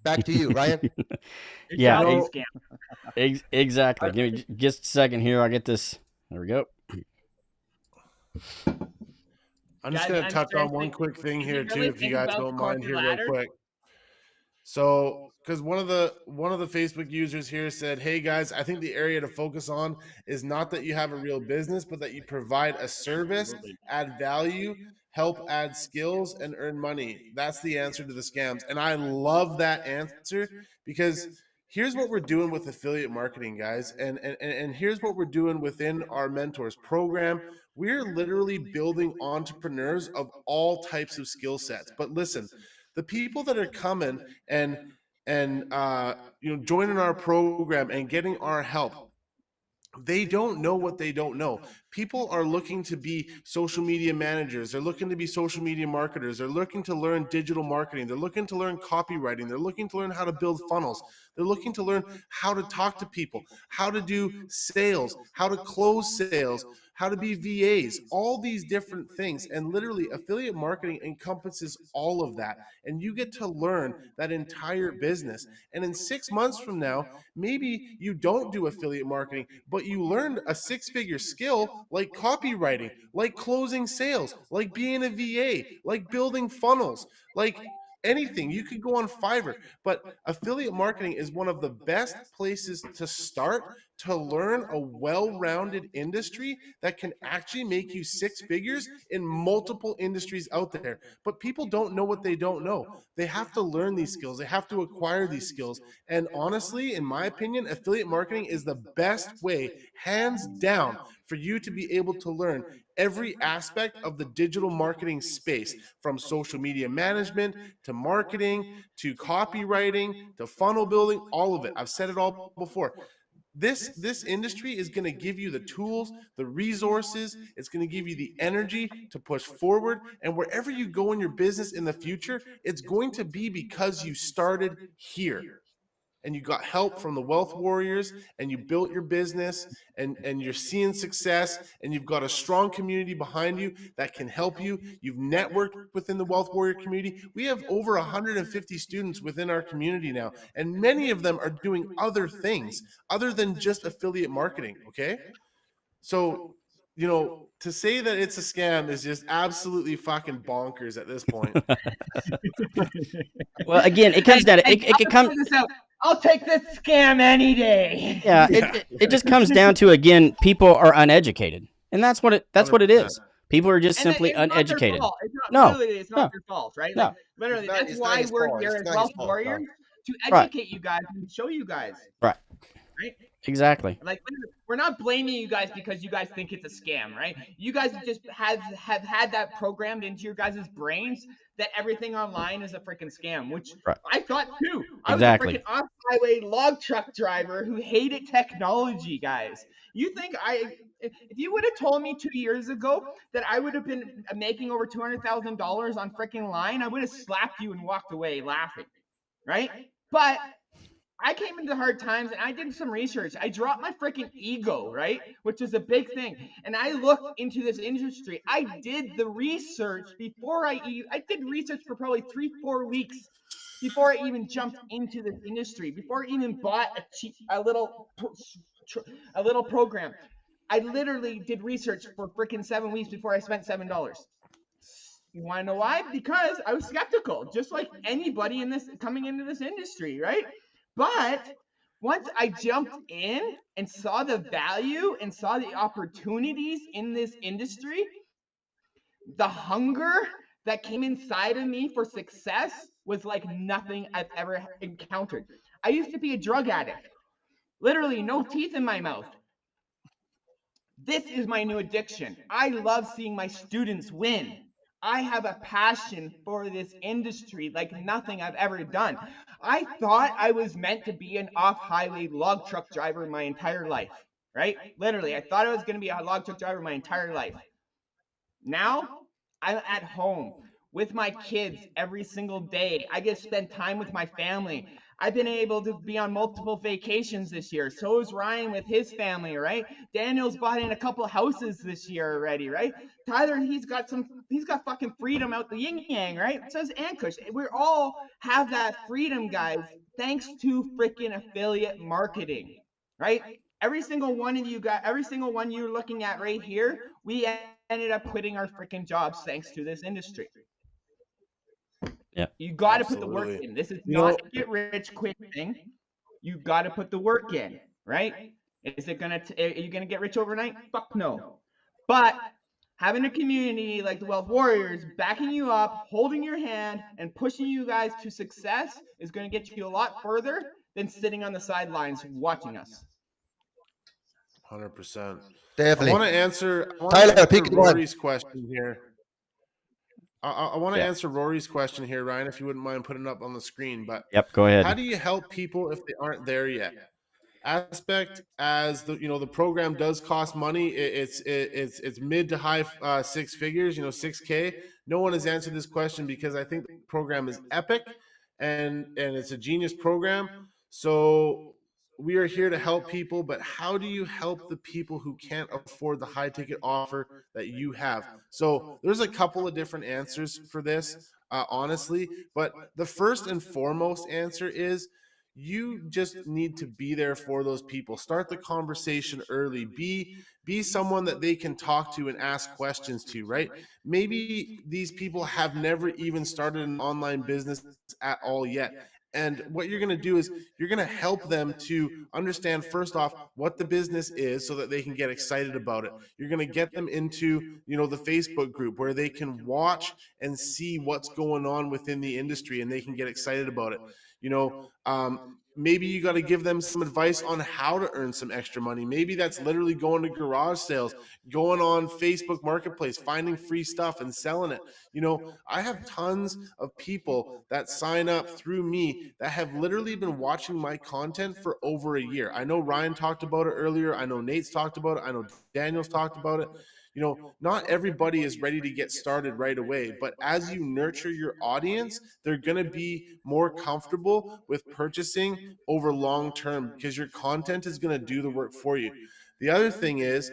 Back to you, Ryan. Yeah, No. Scam. exactly. Give me just a second here. I'll get this. There we go. I'm just Guys, going to I'm touch on one seriously- quick thing if you here too, really if you think guys about don't the mind here, corporate real ladder- quick. So, because one of the Facebook users here said, "Hey guys, I think the area to focus on is not that you have a real business, but that you provide a service, add value, help add skills, and earn money. That's the answer to the scams." And I love that answer, because here's what we're doing with affiliate marketing, guys, and here's what we're doing within our mentors program. We're literally building entrepreneurs of all types of skill sets. But listen, the people that are coming and joining our program and getting our help, they don't know what they don't know. People are looking to be social media managers. They're looking to be social media marketers. They're looking to learn digital marketing. They're looking to learn copywriting. They're looking to learn how to build funnels. They're looking to learn how to talk to people, how to do sales, how to close sales, how to be VAs, all these different things. And literally, affiliate marketing encompasses all of that. And you get to learn that entire business. And in 6 months from now, maybe you don't do affiliate marketing, but you learned a 6-figure skill like copywriting, like closing sales, like being a VA, like building funnels, like anything. You could go on Fiverr, but affiliate marketing is one of the best places to start to learn a well-rounded industry that can actually make you 6 figures in multiple industries out there. But people don't know what they don't know. They have to learn these skills. They have to acquire these skills. And honestly, in my opinion, affiliate marketing is the best way, hands down, for you to be able to learn every aspect of the digital marketing space, from social media management to marketing to copywriting to funnel building, all of it. I've said it all before. This industry is going to give you the tools, the resources. It's going to give you the energy to push forward. And wherever you go in your business in the future, it's going to be because you started here. And you got help from the Wealth Warriors, and you built your business, and you're seeing success, and you've got a strong community behind you that can help you. You've networked within the Wealth Warrior community. We have over 150 students within our community now, and many of them are doing other things other than just affiliate marketing, okay? So, to say that it's a scam is just absolutely fucking bonkers at this point. Well, again, it comes down to it can come. I'll take this scam any day. Yeah, it just comes down to, again, people are uneducated, and that's what it is. People are just simply it's not their uneducated. fault. It's not, No, literally, it's not their fault, right? No. Like, literally, It's not- that's it's not why his we're fault. here It's as not his Wealth fault, Warriors, to Right. educate you guys and show you guys. Right. Right? Exactly. Like, we're not blaming you guys because you guys think it's a scam, right? You guys just have had that programmed into your guys' brains that everything online is a freaking scam, which Right. I thought too. Exactly. I was a freaking off-highway log truck driver who hated technology, guys. You think if you would have told me 2 years ago that I would have been making over $200,000 on freaking line, I would have slapped you and walked away laughing, right? But I came into hard times and I did some research. I dropped my freaking ego, right? Which is a big thing. And I looked into this industry. I did the research before I did research for probably 3-4 weeks before I even jumped into this industry, before I even bought a little program. I literally did research for freaking 7 weeks before I spent $7. You want to know why? Because I was skeptical, just like anybody in this coming into this industry, right? But once I jumped in and saw the value and saw the opportunities in this industry, the hunger that came inside of me for success was like nothing I've ever encountered. I used to be a drug addict, literally no teeth in my mouth. This is my new addiction. I love seeing my students win. I have a passion for this industry like nothing I've ever done. I thought I was meant to be an off-highway log truck driver my entire life, right? Literally, I thought I was going to be a log truck driver my entire life. Now, I'm at home with my kids every single day. I get to spend time with my family. I've been able to be on multiple vacations this year. So is Ryan with his family, right? Daniel's bought in a couple houses this year already, right? Tyler, he's got fucking freedom out the yin yang, right? So does Ankush. We all have that freedom, guys, thanks to freaking affiliate marketing, right? Every single one of you guys, every single one you're looking at right here, we ended up quitting our freaking jobs thanks to this industry. Yeah. You got to put the work Absolutely. in. This is not a get rich quick thing. You got to put the work in, right? Is it gonna? Are you gonna get rich overnight? Fuck no. But having a community like the Wealth Warriors backing you up, holding your hand, and pushing you guys to success is going to get you a lot further than sitting on the sidelines watching us. 100%. Definitely. I want to answer Tyler, pick one. Rory's question here. I want to answer Rory's question here, Ryan, if you wouldn't mind putting it up on the screen. But Yep, go ahead. how do you help people if they aren't there yet? Aspect as the program does cost money. It's mid to high six figures, 6K. No one has answered this question because I think the program is epic and it's a genius program. So we are here to help people, but how do you help the people who can't afford the high ticket offer that you have? So there's a couple of different answers for this, honestly, but the first and foremost answer is you just need to be there for those people. Start the conversation early. Be someone that they can talk to and ask questions to, right? Maybe these people have never even started an online business at all yet. And what you're going to do is you're going to help them to understand, first off, what the business is so that they can get excited about it. You're going to get them into, the Facebook group where they can watch and see what's going on within the industry and they can get excited about it. Maybe you got to give them some advice on how to earn some extra money. Maybe that's literally going to garage sales, going on Facebook Marketplace, finding free stuff and selling it. I have tons of people that sign up through me that have literally been watching my content for over a year. I know Ryan talked about it earlier. I know Nate's talked about it. I know Daniel's talked about it. Not everybody is ready to get started right away, but as you nurture your audience, they're going to be more comfortable with purchasing over long term because your content is going to do the work for you. The other thing is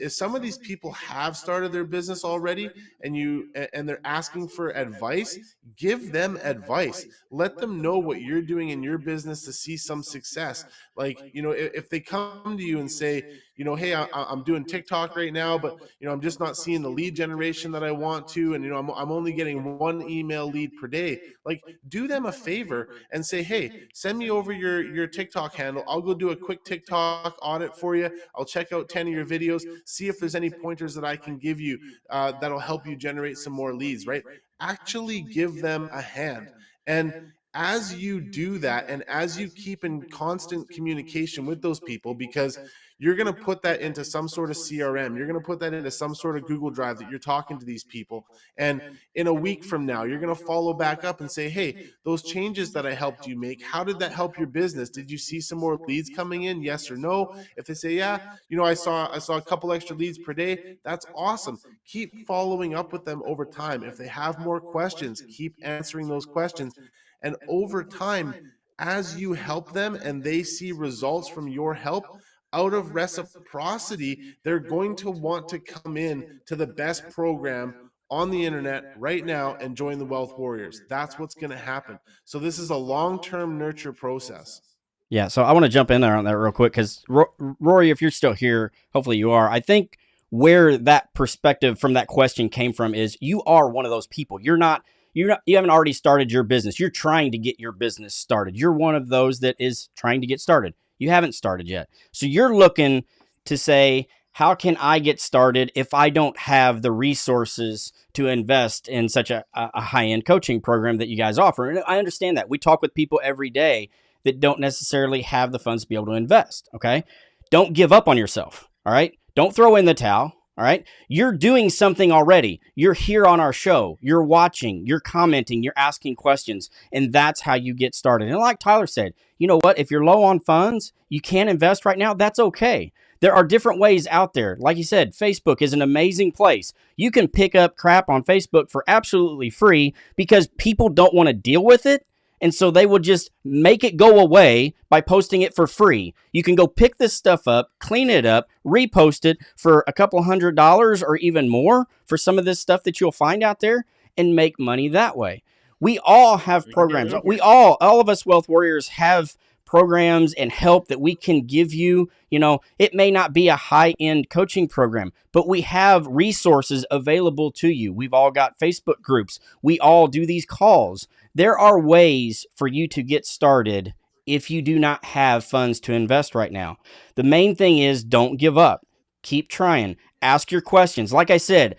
some of these people have started their business already and they're asking for advice. Give them advice. Let them know what you're doing in your business to see some success. Like, if they come to you and say, hey, I'm doing TikTok right now, but I'm just not seeing the lead generation that I want to, and I'm only getting one email lead per day. Like, do them a favor and say, hey, send me over your TikTok handle. I'll go do a quick TikTok audit for you. I'll check out 10 of your videos, see if there's any pointers that I can give you that'll help you generate some more leads, right? Actually give them a hand. And as you do that, and as you keep in constant communication with those people, because you're going to put that into some sort of CRM, you're going to put that into some sort of Google Drive that you're talking to these people. And in a week from now, you're going to follow back up and say, hey, those changes that I helped you make, how did that help your business? Did you see some more leads coming in? Yes or no? If they say, yeah, I saw a couple extra leads per day, that's awesome. Keep following up with them over time. If they have more questions, keep answering those questions. And over time, as you help them and they see results from your help, out of reciprocity, they're going to want to come in to the best program on the internet right now and join the Wealth Warriors. That's what's going to happen. So this is a long-term nurture process. Yeah, so I want to jump in there on that real quick because Rory, if you're still here, hopefully you are. I think where that perspective from that question came from is you are one of those people. You're not you haven't already started your business. You're trying to get your business started. You're one of those that is trying to get started. You haven't started yet. So you're looking to say, how can I get started if I don't have the resources to invest in such a high-end coaching program that you guys offer? And I understand that. We talk with people every day that don't necessarily have the funds to be able to invest. Okay. Don't give up on yourself. All right. Don't throw in the towel. All right. You're doing something already. You're here on our show. You're watching, you're commenting, you're asking questions. And that's how you get started. And like Tyler said, you know what? If you're low on funds, you can't invest right now. That's okay. There are different ways out there. Like you said, Facebook is an amazing place. You can pick up crap on Facebook for absolutely free because people don't want to deal with it. And so they will just make it go away by posting it for free. You can go pick this stuff up, clean it up, repost it for a couple $100 or even more for some of this stuff that you'll find out there and make money that way. We all have programs. All of us Wealth Warriors have programs and help that we can give you. You know, it may not be a high-end coaching program, but we have resources available to you. We've all got Facebook groups. We all do these calls. There are ways for you to get started if you do not have funds to invest right now. The main thing is don't give up. Keep trying. Ask your questions. Like I said,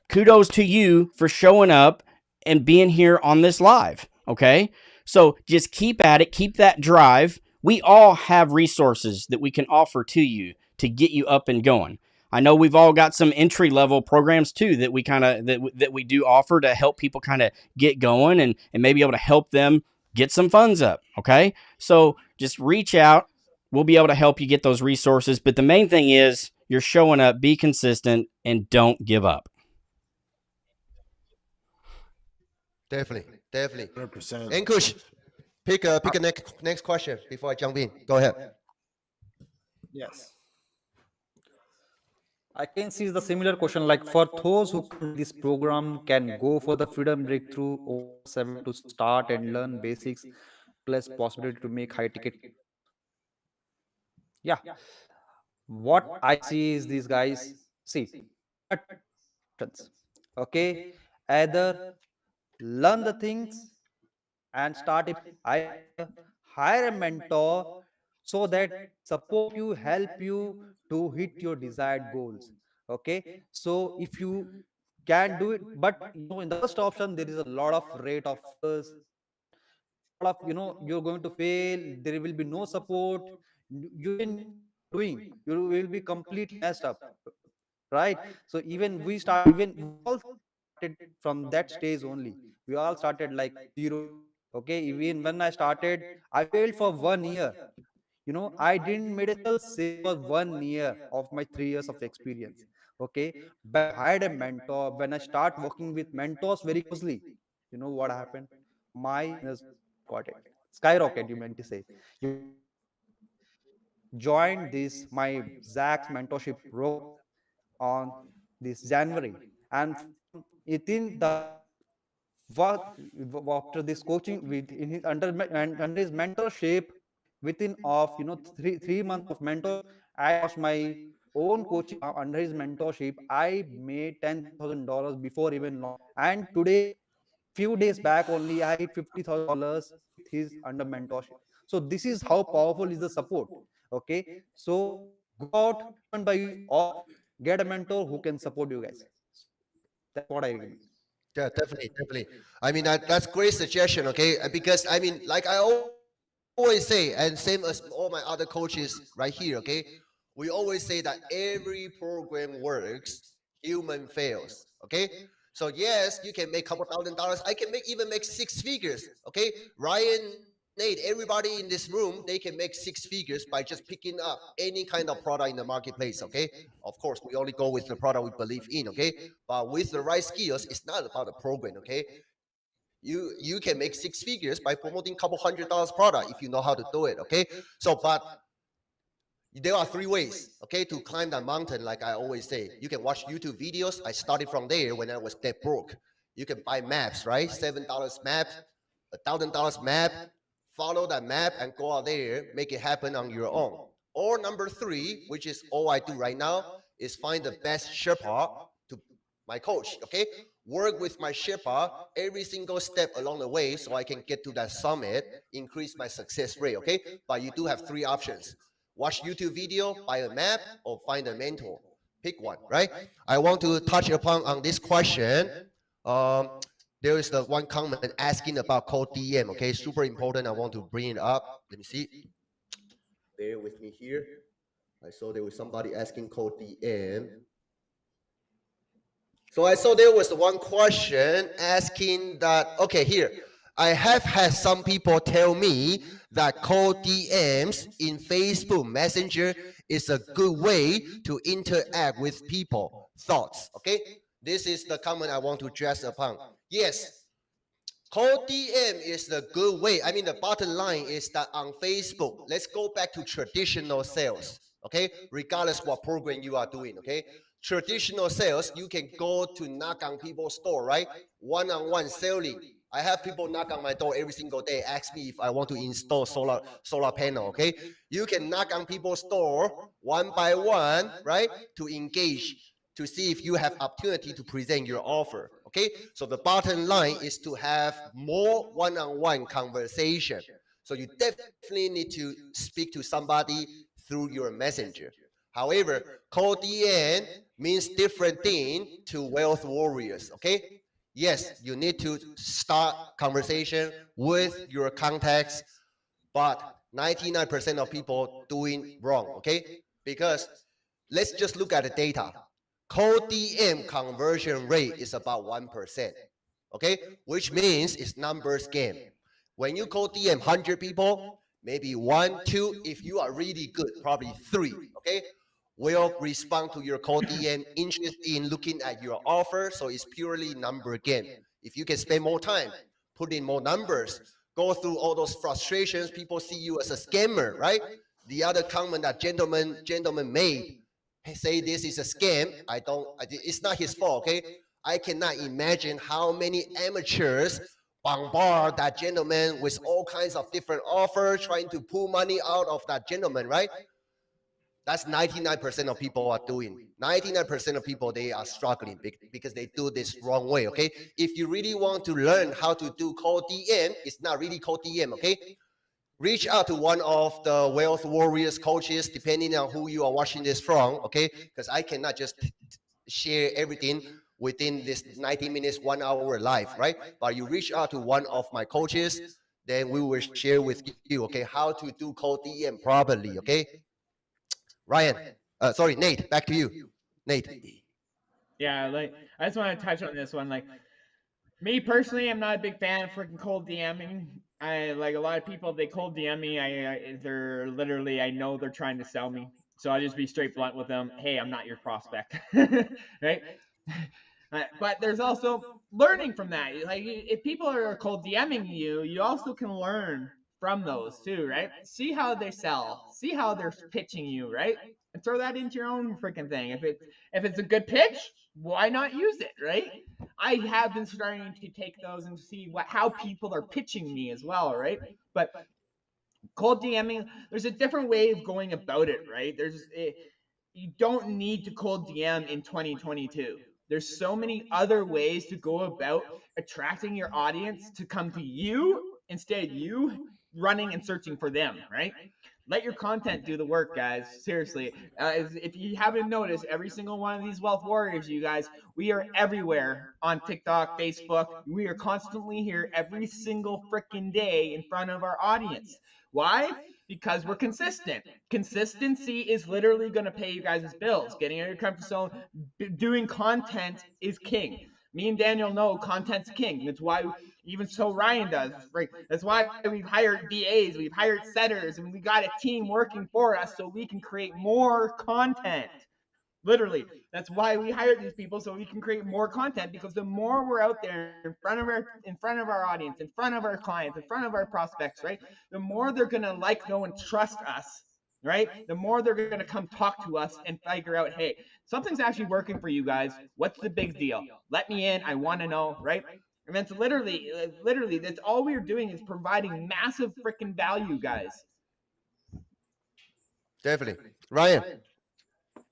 kudos to you for showing up and being here on this live. Okay. So just keep at it. Keep that drive. We all have resources that we can offer to you to get you up and going. I know we've all got some entry level programs too that we kind of that we do offer to help people kind of get going and maybe able to help them get some funds up. Okay. So just reach out. We'll be able to help you get those resources. But the main thing is you're showing up, be consistent, and don't give up. Definitely. 100%. Ankush, pick a next question before I jump in. Go ahead. Yes. I can see the similar question like for those who come this program can go for the freedom breakthrough or 7 to start and learn basics plus possibility to make high ticket. Yeah. What I see is these guys see options. Okay. Either learn the things and start it. I hire a mentor so that support you, help you to hit your desired goals. Okay. So if you can do it, but in the first option, there is a lot of rate of failures, lot of you're going to fail, there will be no support, you can doing, you will be completely messed up, right? So even we all started from that stage only. We all started like zero. Okay, even when I started, I failed for 1 year. I didn't made a single sale for 1 year of my 3 years of experience. Okay, but I hired a mentor. When I start working with mentors very closely, what happened? My business got it skyrocket. You meant to say you joined this my Zach's mentorship program on this January, and within the what after this coaching with in his under his mentorship, within of 3 months of mentor, I launched my own coaching under his mentorship. I made $10,000 before even launch, and today few days back only I hit $50,000 with his under mentorship. So this is how powerful is the support. Okay, so go out and by or get a mentor who can support you guys. That's what I recommend. Yeah, definitely. I mean, that's great suggestion. Okay, because I mean, like I always say, and same as all my other coaches right here. Okay, we always say that every program works, human fails. Okay, so yes, you can make a couple $1,000. I can even make six figures. Okay, Ryan, Nate, everybody in this room, they can make six figures by just picking up any kind of product in the marketplace. Okay, of course, we only go with the product we believe in. Okay, but with the right skills, it's not about the program. Okay, you can make six figures by promoting a couple $100 product if you know how to do it. Okay, so but there are three ways, okay, to climb that mountain. Like I always say, you can watch YouTube videos. I started from there when I was dead broke. You can buy maps, right? $7 map, $1,000 map. Follow that map and go out there, make it happen on your own. Or number three, which is all I do right now, is find the best Sherpa to my coach. Okay, work with my Sherpa every single step along the way so I can get to that summit, increase my success rate, okay? But you do have 3 options. Watch YouTube video, buy a map, or find a mentor. Pick one, right? I want to touch upon on this question. There is the one comment asking about code DM, okay? Super important. I want to bring it up. Let me see. Bear with me here. I saw there was somebody asking code DM. So I saw there was one question asking that, okay, here. I have had some people tell me that code DMs in Facebook Messenger is a good way to interact with people. Thoughts, okay? This is the comment I want to address upon. Yes, code DM is the good way. I mean, the bottom line is that on Facebook, let's go back to traditional sales, okay? Regardless what program you are doing, okay? Traditional sales, you can go to knock on people's door, right? One-on-one selling. I have people knock on my door every single day, ask me if I want to install solar panel, okay? You can knock on people's door one by one, right? To engage, to see if you have opportunity to present your offer, okay? So the bottom line is to have more one-on-one conversation. So you definitely need to speak to somebody through your messenger. However, code DM means different thing to wealth warriors, okay? Yes, you need to start conversation with your contacts, but 99% of people doing wrong, okay? Because let's just look at the data. Code DM conversion rate is about 1%, okay? Which means it's numbers game. When you code DM 100 people, maybe 1, 2, if you are really good, probably 3, okay? Will respond to your code DM, interested in looking at your offer, so it's purely number game. If you can spend more time, put in more numbers, go through all those frustrations, people see you as a scammer, right? The other comment that gentleman made, say this is a scam, it's not his fault, okay? I cannot imagine how many amateurs bombard that gentleman with all kinds of different offers, trying to pull money out of that gentleman, right? That's 99% of people are doing. 99% of people, they are struggling because they do this wrong way, okay? If you really want to learn how to do code DM, it's not really code DM, okay? Reach out to one of the Wealth Warriors coaches, depending on who you are watching this from, okay? Because I cannot just share everything within this 90 minutes, 1 hour live, right? But you reach out to one of my coaches, then we will share with you, okay, how to do code DM properly, okay? Ryan, sorry, Nate, back to you. Nate. Yeah, like I just want to touch on this one. Like me personally, I'm not a big fan of freaking cold DMing. I like a lot of people. They cold DM me. They're literally. I know they're trying to sell me. So I'll just be straight blunt with them. Hey, I'm not your prospect, right? But there's also learning from that. Like if people are cold DMing you, you also can learn from those too, right? See how they sell. See how they're pitching you, right? And throw that into your own freaking thing. If it's a good pitch, why not use it, right? I have been starting to take those and see how people are pitching me as well, right? But cold DMing, there's a different way of going about it, right? You don't need to cold DM in 2022. There's so many other ways to go about attracting your audience to come to you instead of you running and searching for them, right? Let your content do the work, guys. Seriously. If you haven't noticed, every single one of these wealth warriors, you guys, we are everywhere on TikTok, Facebook. We are constantly here every single freaking day in front of our audience. Why? Because we're consistent. Consistency is literally going to pay you guys' bills. Getting out of your comfort zone, doing content is king. Me and Daniel know content's king. That's why even so Ryan does. Right? That's why we've hired BAs, we've hired setters, and we got a team working for us so we can create more content. Literally, that's why we hired these people, so we can create more content, because the more we're out there in front of our audience, in front of our clients, in front of our prospects, right? The more they're gonna like, know, and trust us, right? The more they're gonna come talk to us and figure out, hey, something's actually working for you guys. What's the big deal? Let me in. I want to know, right? And that's literally, that's all we're doing is providing massive freaking value, guys. Definitely. Ryan.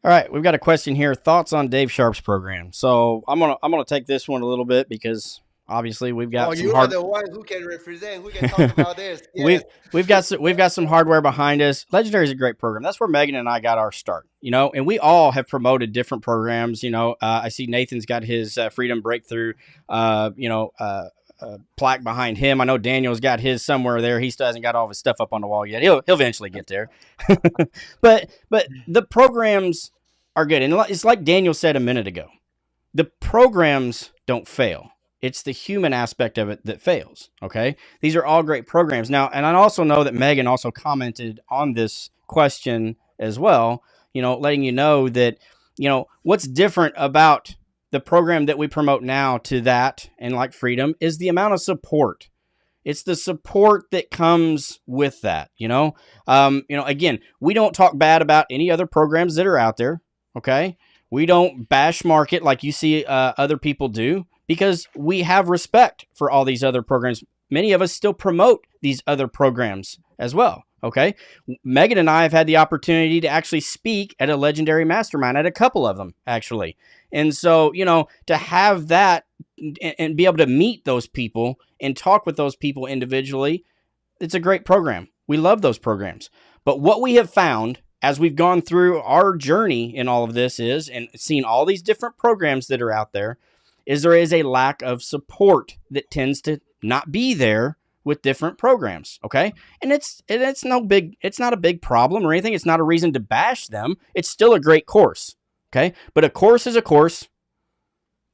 All right, we've got a question here. Thoughts on Dave Sharp's program? So I'm gonna take this one a little bit because obviously we've got Oh, some you are hard. the one who can represent, who can talk about this. we Yes. we've got some hardware behind us. Legendary is a great program. That's where Megan and I got our start, you know. And we all have promoted different programs. You know, I see Nathan's got his Freedom Breakthrough, plaque behind him. I know Daniel's got his somewhere there. He still hasn't got all of his stuff up on the wall yet. He'll eventually get there. but the programs are good, and it's like Daniel said a minute ago. The programs don't fail. It's the human aspect of it that fails. Okay. These are all great programs. Now, and I also know that Megan also commented on this question as well, you know, letting you know that, you know, what's different about the program that we promote now to that and like Freedom is the amount of support. It's the support that comes with that, you know. Again, we don't talk bad about any other programs that are out there. Okay. We don't bash market like you see other people do, because we have respect for all these other programs. Many of us still promote these other programs as well. Okay. Megan and I have had the opportunity to actually speak at a Legendary Mastermind, at a couple of them, actually. And so, you know, to have that and be able to meet those people and talk with those people individually, it's a great program. We love those programs. But what we have found as we've gone through our journey in all of this is, and seen all these different programs that are out there, is there is a lack of support that tends to not be there with different programs. Okay. And it's not a big problem or anything. It's not a reason to bash them. It's still a great course. Okay. But a course is a course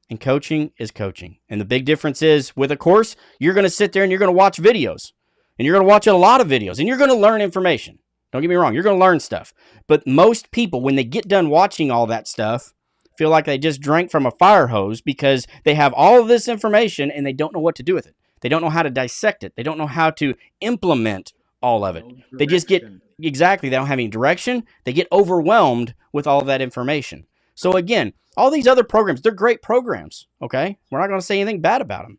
and coaching is coaching. And the big difference is with a course, you're going to sit there and you're going to watch videos, and you're going to watch a lot of videos, and you're going to learn information. Don't get me wrong. You're going to learn stuff. But most people, when they get done watching all that stuff, feel like they just drank from a fire hose because they have all of this information and they don't know what to do with it. They don't know how to dissect it. They don't know how to implement all of it. They just get, exactly, they don't have any direction. They get overwhelmed with all of that information. So again, all these other programs, they're great programs, okay? We're not going to say anything bad about them.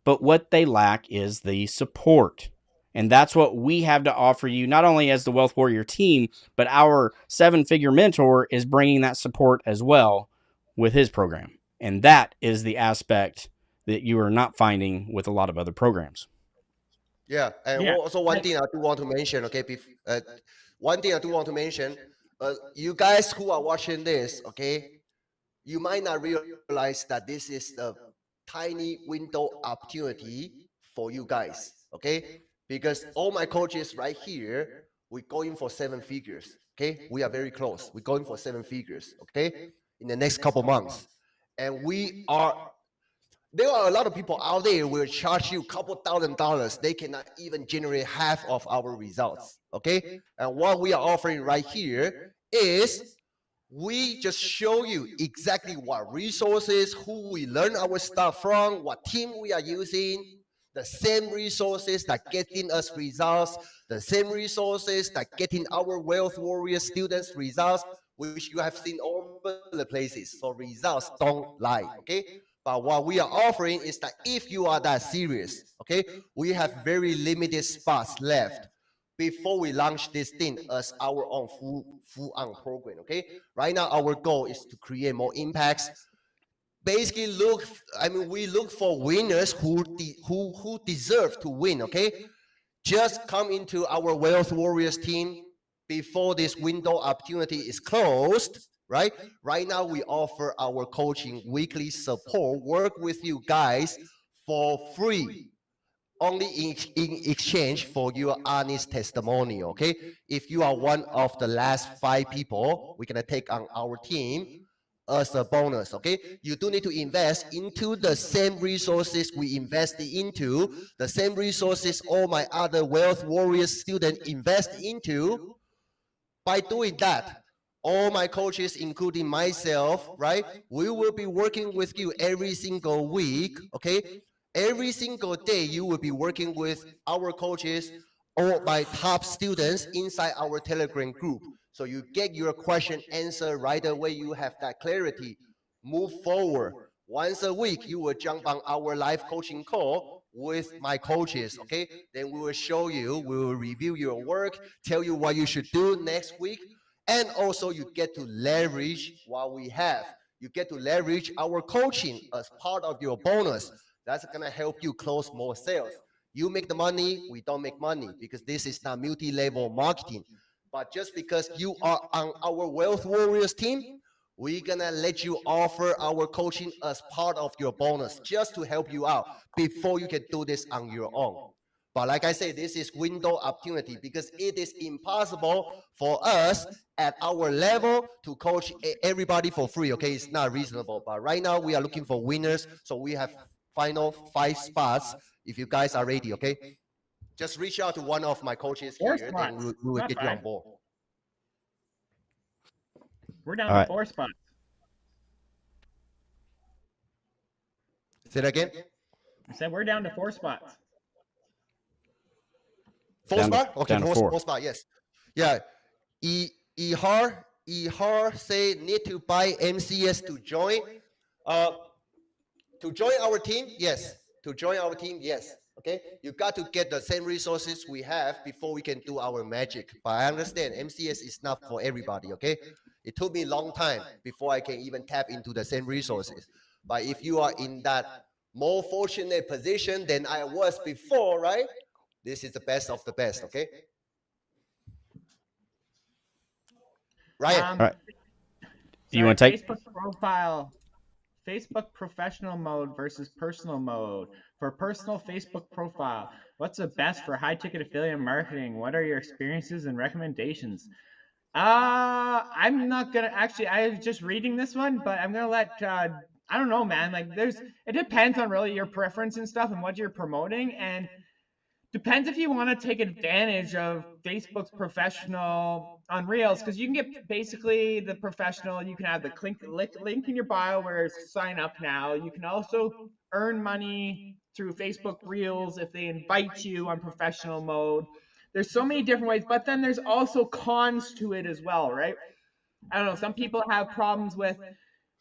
But what they lack is the support. And that's what we have to offer you, not only as the Wealth Warrior team, but our 7-figure mentor is bringing that support as well with his program. And that is the aspect that you are not finding with a lot of other programs. Yeah, and also one thing I do want to mention, okay, you guys who are watching this, okay, you might not realize that this is a tiny window opportunity for you guys, okay? Because all my coaches right here, we're going for 7 figures, okay? We are very close. We're going for 7 figures, okay? In the next couple months. And there are a lot of people out there who will charge you a couple $1,000. They cannot even generate half of our results, okay? And what we are offering right here is we just show you exactly what resources, who we learn our stuff from, what team we are using, the same resources that getting us results, the same resources that getting our Wealth Warrior students results, which you have seen all over the places. So results don't lie, okay? But what we are offering is that if you are that serious, okay, we have very limited spots left before we launch this thing as our own full-on program, okay? Right now, our goal is to create more impacts. Basically, we look for winners who deserve to win, okay? Just come into our Wealth Warriors team before this window opportunity is closed, right? Right now, we offer our coaching weekly support, work with you guys for free, only in exchange for your honest testimony, okay? If you are one of the last 5 people, we're gonna take on our team as a bonus, okay? You do need to invest into the same resources we invested into, the same resources all my other Wealth Warriors students invest into. By doing that, all my coaches, including myself, right? We will be working with you every single week, okay? Every single day, you will be working with our coaches or my top students inside our Telegram group. So you get your question answered right away. You have that clarity. Move forward. Once a week, you will jump on our live coaching call with my coaches, okay? Then we will show you, we will review your work, tell you what you should do next week. And also you get to leverage what we have. You get to leverage our coaching as part of your bonus. That's gonna help you close more sales. You make the money, we don't make money because this is not multi-level marketing. But just because you are on our Wealth Warriors team, we're gonna let you offer our coaching as part of your bonus just to help you out before you can do this on your own. But like I say, this is window opportunity because it is impossible for us at our level to coach everybody for free. Okay, it's not reasonable. But right now we are looking for winners, so we have final 5 spots. If you guys are ready, okay, just reach out to one of my coaches Four here, spots. and we will Not get you on bad. board. We're down All to right. 4 spots. Say that again. I said we're down to 4 spots. 4 Down to- spot? Okay, down to 4, four. 4 spot, yes. Yeah. Ihar say need to buy MCS to join. To join our team, yes. To join our team, yes. Okay, you got to get the same resources we have before we can do our magic. But I understand MCS is not for everybody. Okay, it took me a long time before I can even tap into the same resources. But if you are in that more fortunate position than I was before, right? This is the best of the best. Okay, Ryan. All right. You wanna take- Facebook profile, Facebook professional mode versus personal mode. For personal Facebook profile, what's the best for high ticket affiliate marketing? What are your experiences and recommendations? I'm not gonna actually. I was just reading this one, but I'm gonna let. I don't know, man. Like, it depends on really your preference and stuff and what you're promoting, and depends if you want to take advantage of Facebook's professional on Reels, because you can get basically the professional. You can have the link in your bio where it's sign up now. You can also earn money through Facebook Reels if they invite you on professional mode. There's so many different ways, but then there's also cons to it as well, right? I don't know. Some people have problems with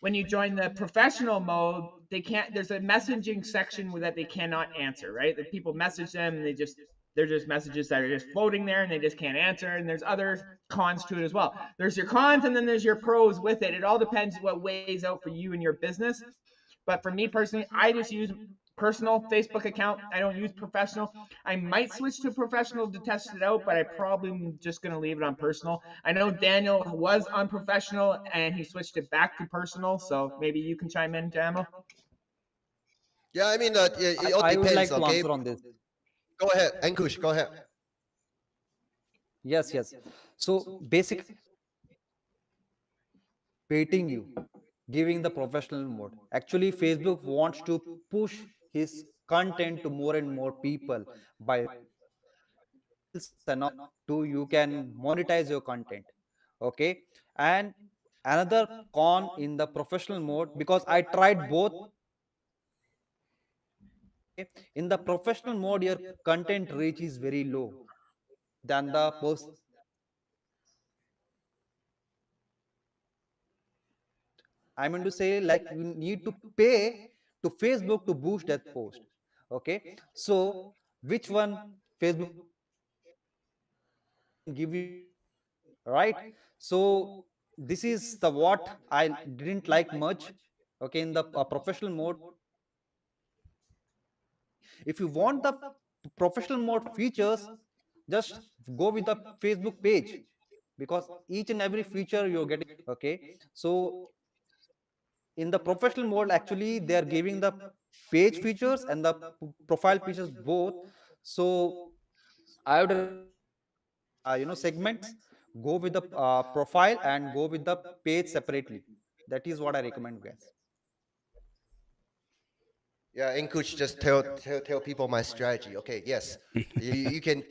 when you join the professional mode, they can't. There's a messaging section that they cannot answer, right? The people message them, and they're just messages that are just floating there, and they just can't answer. And there's other cons to it as well. There's your cons, and then there's your pros with it. It all depends what weighs out for you and your business. But for me personally, I just use personal Facebook account. I don't use professional. I might switch to professional to test it out, but I probably am just going to leave it on personal. I know Daniel was on professional and he switched it back to personal, so maybe you can chime in, Daniel. Yeah, I mean, it all I would like depends. to Okay, answer on this. go ahead, Ankush. Go ahead. Yes, yes. So basic baiting you, giving the professional mode. Actually, Facebook wants to push his content to more and more people by and all to you can monetize your content. Okay. And another con in the professional mode, because I tried both. Okay, in the professional mode, your content reach is very low than the post. I mean to say, like, you need to pay to Facebook to boost that post. Okay, so which one Facebook give you, right? So this is the what I didn't like much. Okay, in the professional mode, if you want the professional mode features, just go with the Facebook page, because each and every feature you're getting. Okay, so in the professional mode, actually they are giving the page features and the profile features both. So I would segments, go with the profile and go with the page separately. That is what I recommend, guys. Yeah, Ankush, just tell people my strategy. Okay, yes, you can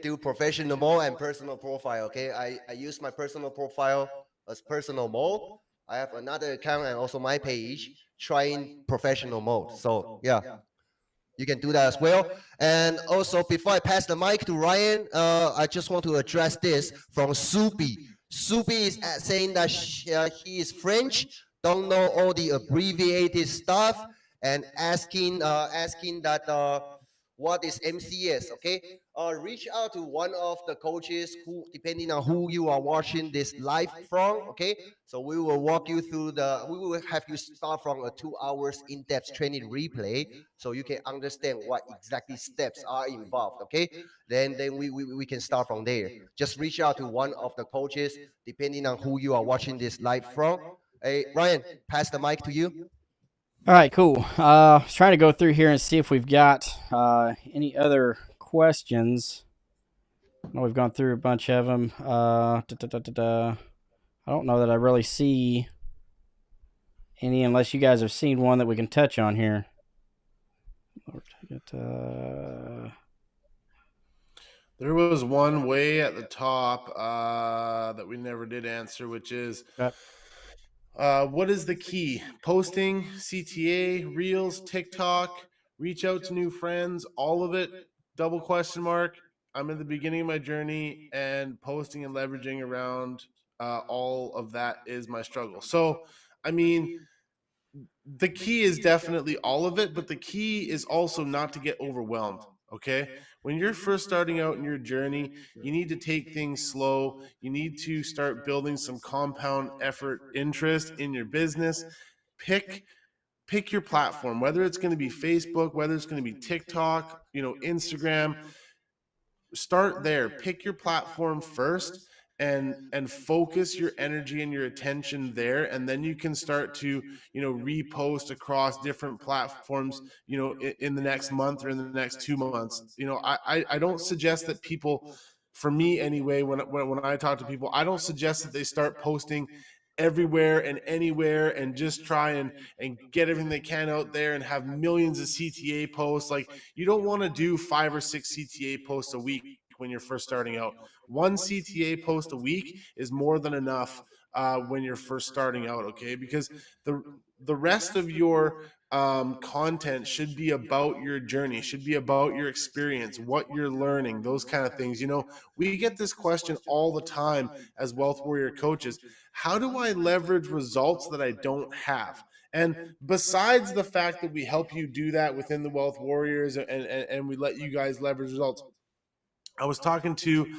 do professional mode and personal profile. Okay, I use my personal profile as personal mode. I have another account and also my page trying professional mode. So yeah, you can do that as well. And also, before I pass the mic to Ryan, I just want to address this from Supi. Supi is saying that he is French, don't know all the abbreviated stuff, and asking that what is MCS? Okay, reach out to one of the coaches who, depending on who you are watching this live from. Okay, so we will walk you through we will have you start from a 2 hours in-depth training replay, so you can understand what exactly steps are involved. Okay, then we can start from there. Just reach out to one of the coaches, depending on who you are watching this live from. Hey, Ryan, pass the mic to you. All right, cool. I was trying to go through here and see if we've got any other questions. I know we've gone through a bunch of them. I don't know that I really see any, unless you guys have seen one that we can touch on here. There was one way at the top that we never did answer, which is what is the key? Posting, CTA, Reels, TikTok, reach out to new friends, all of it, double question mark. I'm in the beginning of my journey, and posting and leveraging around all of that is my struggle. So, I mean, the key is definitely all of it, but the key is also not to get overwhelmed. Okay. When you're first starting out in your journey, you need to take things slow. You need to start building some compound effort interest in your business. Pick your platform, whether it's going to be Facebook, whether it's going to be TikTok, Instagram. Start there. Pick your platform first and focus your energy and your attention there, and then you can start to repost across different platforms in the next month or in the next 2 months. I don't suggest that people, for me anyway, when I talk to people, I don't suggest that they start posting everywhere and anywhere and just try and get everything they can out there and have millions of CTA posts. Like, you don't want to do 5 or 6 CTA posts a week when you're first starting out. One CTA post a week is more than enough when you're first starting out, okay? Because the rest of your content should be about your journey, should be about your experience, what you're learning, those kind of things. We get this question all the time as Wealth Warrior coaches. How do I leverage results that I don't have? And besides the fact that we help you do that within the Wealth Warriors and we let you guys leverage results, I was talking to,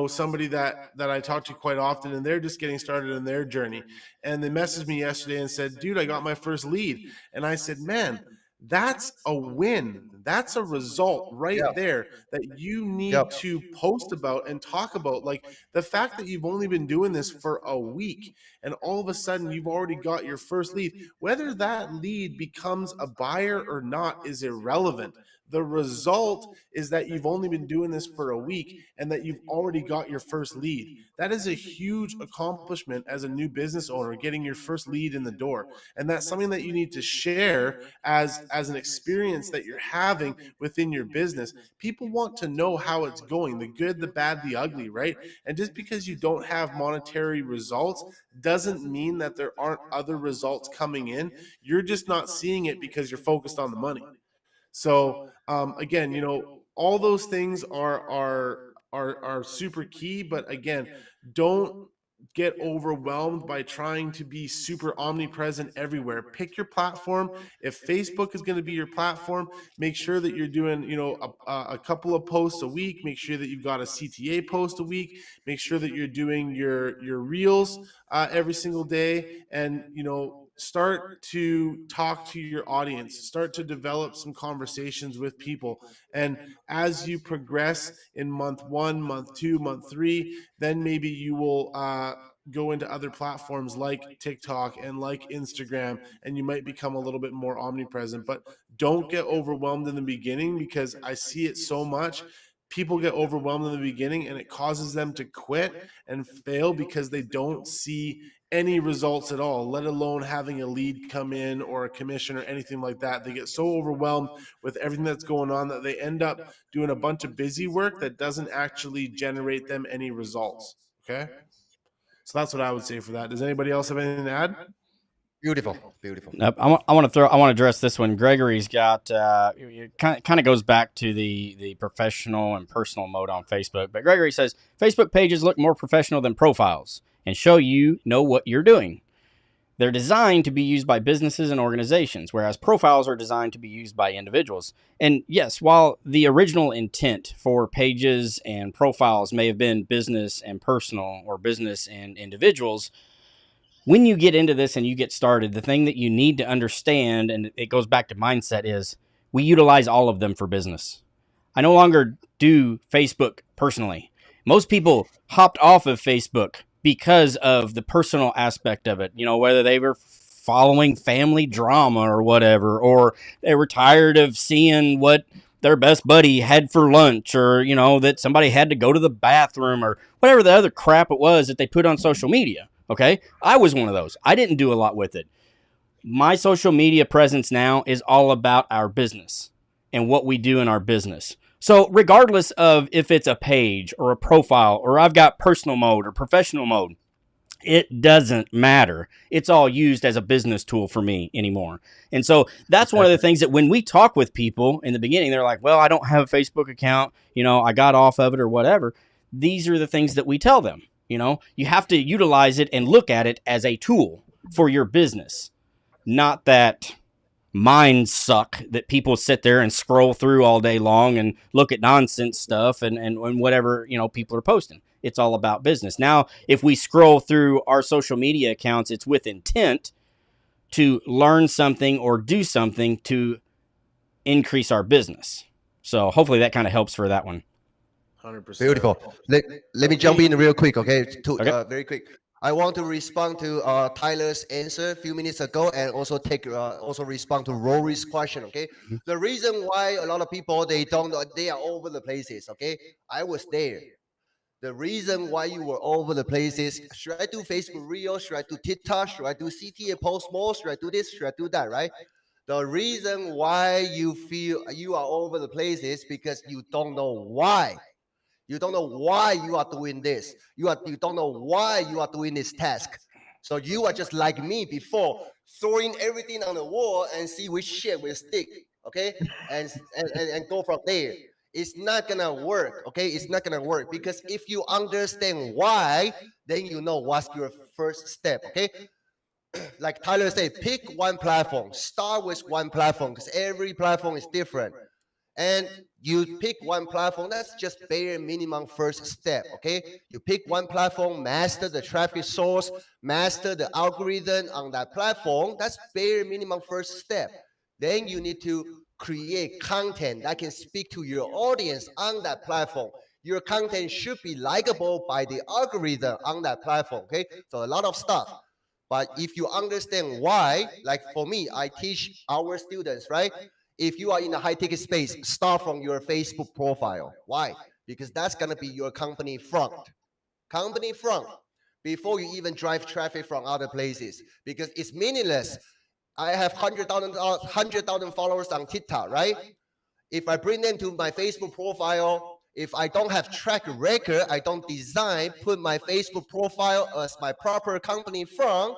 somebody that I talk to quite often, and they're just getting started in their journey. And they messaged me yesterday and said, dude, I got my first lead. And I said, man, that's a win. That's a result right there that you need to post about and talk about. Like, the fact that you've only been doing this for a week and all of a sudden you've already got your first lead. Whether that lead becomes a buyer or not is irrelevant. The result is that you've only been doing this for a week and that you've already got your first lead. That is a huge accomplishment as a new business owner, getting your first lead in the door. And that's something that you need to share as an experience that you're having within your business. People want to know how it's going, the good, the bad, the ugly, right? And just because you don't have monetary results doesn't mean that there aren't other results coming in. You're just not seeing it because you're focused on the money. So again, all those things are super key. But again, don't get overwhelmed by trying to be super omnipresent everywhere. Pick your platform. If Facebook is going to be your platform, make sure that you're doing, a couple of posts a week. Make sure that you've got a CTA post a week. Make sure that you're doing your reels every single day, and start to talk to your audience, start to develop some conversations with people. And as you progress in month 1, month 2, month 3, then maybe you will go into other platforms like TikTok and like Instagram, and you might become a little bit more omnipresent. But don't get overwhelmed in the beginning, because I see it so much. People get overwhelmed in the beginning and it causes them to quit and fail because they don't see any results at all, let alone having a lead come in or a commission or anything like that. They get so overwhelmed with everything that's going on that they end up doing a bunch of busy work that doesn't actually generate them any results. Okay. So that's what I would say for that. Does anybody else have anything to add? Beautiful. Nope. I want to address this one. Gregory's got it kind of goes back to the professional and personal mode on Facebook. But Gregory says Facebook pages look more professional than profiles and show you know what you're doing. They're designed to be used by businesses and organizations, whereas profiles are designed to be used by individuals. And yes, while the original intent for pages and profiles may have been business and personal or business and individuals, when you get into this and you get started, the thing that you need to understand, and it goes back to mindset, is we utilize all of them for business. I no longer do Facebook personally. Most people hopped off of Facebook because of the personal aspect of it, whether they were following family drama or whatever, or they were tired of seeing what their best buddy had for lunch, or, that somebody had to go to the bathroom, or whatever the other crap it was that they put on social media. Okay. I was one of those. I didn't do a lot with it. My social media presence now is all about our business and what we do in our business. So regardless of if it's a page or a profile, or I've got personal mode or professional mode, it doesn't matter. It's all used as a business tool for me anymore. And so that's one of the things that when we talk with people in the beginning, they're like, well, I don't have a Facebook account. I got off of it or whatever. These are the things that we tell them. You have to utilize it and look at it as a tool for your business, not that mind suck that people sit there and scroll through all day long and look at nonsense stuff and whatever, people are posting. It's all about business. Now, if we scroll through our social media accounts, it's with intent to learn something or do something to increase our business. So hopefully that kind of helps for that one. 100%. Beautiful. Let me jump in real quick, okay? Okay. Very quick. I want to respond to Tyler's answer a few minutes ago, and also also respond to Rory's question. Okay, the reason why a lot of people they are all over the places. Okay, I was there. The reason why you were all over the places. Should I do Facebook Reels? Should I do TikTok? Should I do CTA post more? Should I do this? Should I do that? Right? The reason why you feel you are all over the place is because you don't know why. You don't know why you are doing this. You don't know why you are doing this task. So you are just like me before, throwing everything on the wall and see which shit will stick. Okay, and go from there. It's not gonna work. Okay, it's not gonna work because if you understand why, then you know what's your first step. Okay. Like Tyler said, pick one platform. Start with one platform because every platform is different. And you pick one platform, that's just bare minimum first step, okay? You pick one platform, master the traffic source, master the algorithm on that platform, that's bare minimum first step. Then you need to create content that can speak to your audience on that platform. Your content should be likable by the algorithm on that platform, okay? So a lot of stuff. But if you understand why, like for me, I teach our students, right? If you are in a high ticket space, start from your Facebook profile. Why? Because that's going to be your company front. Company front. Before you even drive traffic from other places. Because it's meaningless. I have 100,000 followers on TikTok, right? If I bring them to my Facebook profile, if I don't have track record, I don't put my Facebook profile as my proper company front,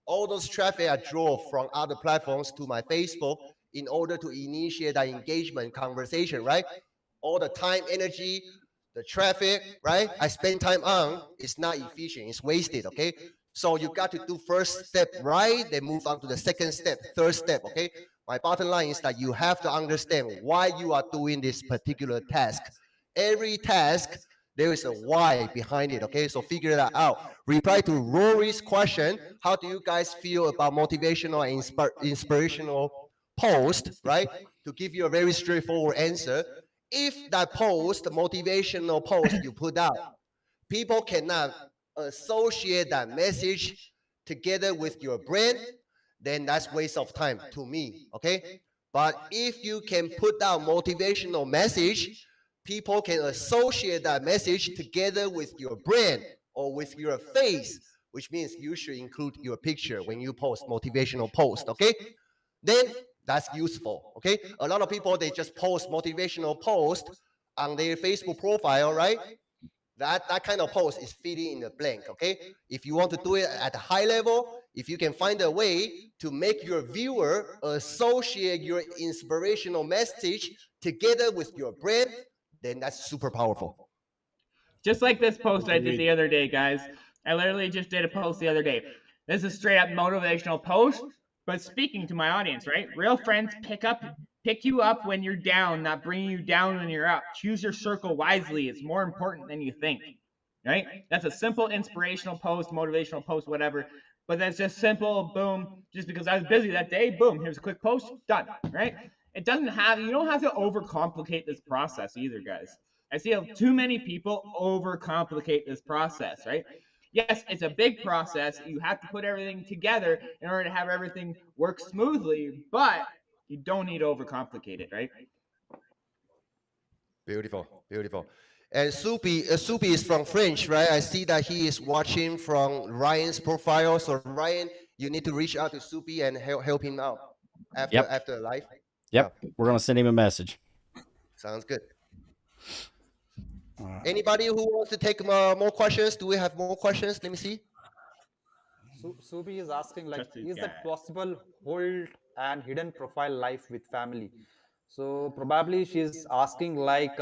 all those traffic I draw from other platforms to my Facebook in order to initiate that engagement conversation, right? All the time, energy, the traffic, right? I spend time on, it's not efficient, it's wasted, okay? So you got to do first step right, then move on to the second step, third step, okay? My bottom line is that you have to understand why you are doing this particular task. Every task, there is a why behind it, okay? So figure that out. Reply to Rory's question, how do you guys feel about motivational and inspirational post, right? To give you a very straightforward answer, if that post, the motivational post you put out, people cannot associate that message together with your brand, then that's waste of time to me, okay? But if you can put out motivational message, people can associate that message together with your brand or with your face, which means you should include your picture when you post motivational post, okay? Then that's useful, okay? A lot of people, they just post motivational post on their Facebook profile, right? That kind of post is filling in the blank, okay? If you want to do it at a high level, if you can find a way to make your viewer associate your inspirational message together with your brand, then that's super powerful. Just like this post I did the other day, guys. I literally just did a post the other day. This is straight up motivational post, but speaking to my audience, right? Real friends pick you up when you're down, not bringing you down when you're up. Choose your circle wisely. It's more important than you think, right? That's a simple inspirational post, motivational post, whatever. But that's just simple, boom. Just because I was busy that day, boom, here's a quick post, done, right? You don't have to overcomplicate this process either, guys. I see too many people overcomplicate this process, right? Yes, it's a big process. You have to put everything together in order to have everything work smoothly, but you don't need to overcomplicate it, right? Beautiful, beautiful. And Supi is from French, right? I see that he is watching from Ryan's profile. So Ryan, you need to reach out to Supi and help him out after the live. Yep. We're going to send him a message. Sounds good. Anybody who wants to take more questions? Do we have more questions? Let me see. Subi is asking, like, is it possible hold and hidden profile life with family? So probably she's asking like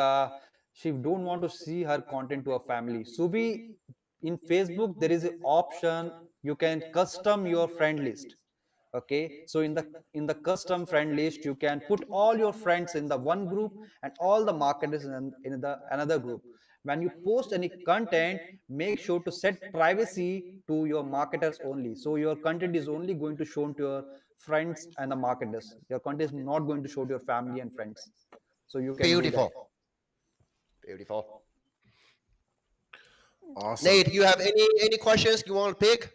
she don't want to see her content to her family. Subi, in Facebook there is an option you can custom your friend list. Okay, so in the custom friend list you can put all your friends in the one group and all the marketers in the another group. When you post any content, make sure to set privacy to your marketers only, so your content is only going to show to your friends and the marketers. Your content is not going to show to your family and friends. So you can Beautiful. Beautiful. Awesome. Nate, you have any questions you want to pick?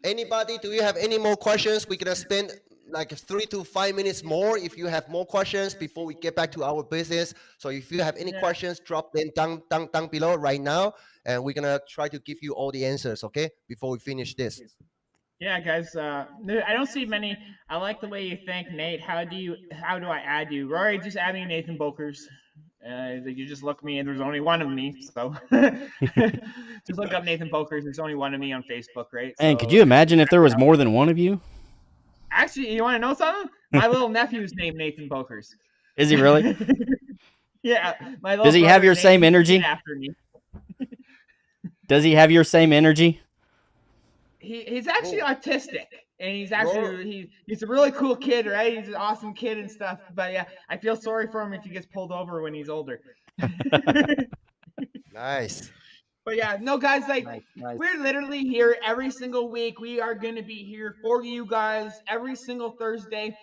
Anybody, do you have any more questions? We're gonna spend like 3 to 5 minutes more if you have more questions before we get back to our business. So if you have any questions, drop them down below right now, and we're gonna try to give you all the answers, okay, before we finish this. Yeah, guys. I don't see many. I like the way you think, Nate. How do I add you? Rory, just add me Nathan Bokers. You just look me, and there's only one of me, so just look up Nathan Bokers. There's only one of me on Facebook, right? And could you imagine if there was more than one of you? Actually, you want to know something? My little nephew's named Nathan Bokers. Is he really? Yeah. My Does he have your same energy? After me. Does he have your same energy? He's actually autistic, and he's actually he's a really cool kid, right? He's an awesome kid and stuff. But yeah, I feel sorry for him if he gets pulled over when he's older. Nice. But yeah, no, guys, like nice. We're literally here every single week. We are going to be here for you guys every single Thursday.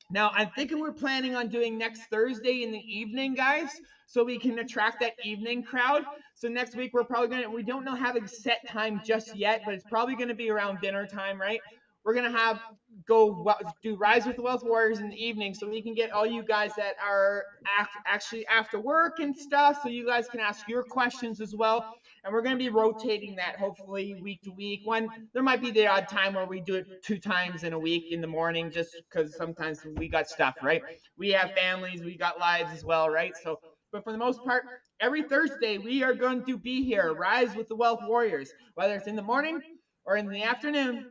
Now, I'm thinking we're planning on doing next Thursday in the evening, guys, so we can attract that evening crowd. So next week we're probably we don't know having set time just yet, but it's probably going to be around dinner time, right? We're going to do Rise with the Wealth Warriors in the evening, so we can get all you guys that are actually after work and stuff, so you guys can ask your questions as well. And we're going to be rotating that hopefully week to week. There might be the odd time where we do it 2 times in a week in the morning, just because sometimes we got stuff, right? We have families, we got lives as well, right? So, but for the most part, every Thursday we are going to be here, Rise with the Wealth Warriors, whether it's in the morning or in the afternoon.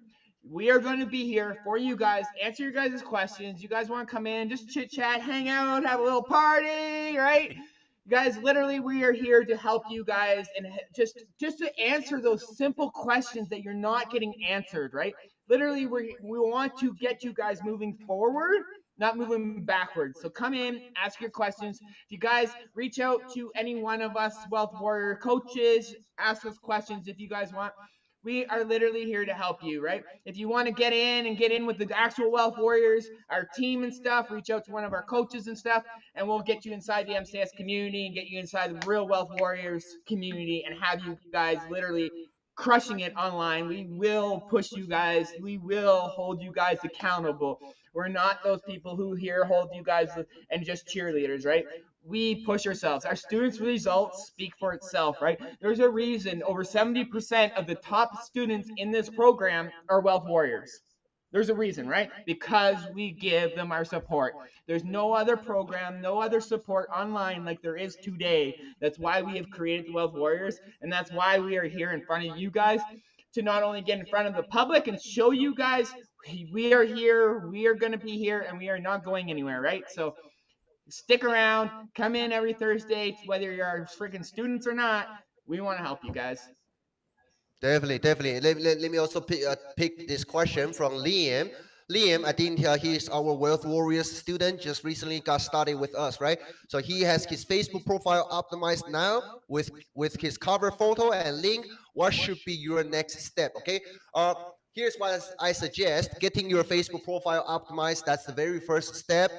We are going to be here for you guys, answer your guys' questions. You guys want to come in, just chit chat, hang out, have a little party, right? You guys, literally, we are here to help you guys and just to answer those simple questions that you're not getting answered, right? Literally, we want to get you guys moving forward, not moving backwards. So come in, ask your questions. If you guys reach out to any one of us Wealth Warrior coaches, ask us questions if you guys want. We are literally here to help you, right? If you want to get in with the actual Wealth Warriors, our team and stuff, reach out to one of our coaches and stuff, and we'll get you inside the MCS community and get you inside the real Wealth Warriors community and have you guys literally crushing it online. We will push you guys. We will hold you guys accountable. We're not those people who here hold you guys and just cheerleaders, right? We push ourselves. Our students' results speak for itself, right? There's a reason over 70% of the top students in this program are Wealth Warriors. There's a reason, right? Because we give them our support. There's no other program, no other support online like there is today. That's why we have created the Wealth Warriors, and that's why we are here in front of you guys to not only get in front of the public and show you guys we are here, we are going to be here, and we are not going anywhere, right? So stick around, come in every Thursday, whether you're freaking students or not. We want to help you guys. Definitely. Let me also pick this question from Liam. Liam, I think he is our Wealth Warriors student, just recently got started with us, right? So he has his Facebook profile optimized now with his cover photo and link. What should be your next step? Okay. Here's what I suggest: getting your Facebook profile optimized. That's the very first step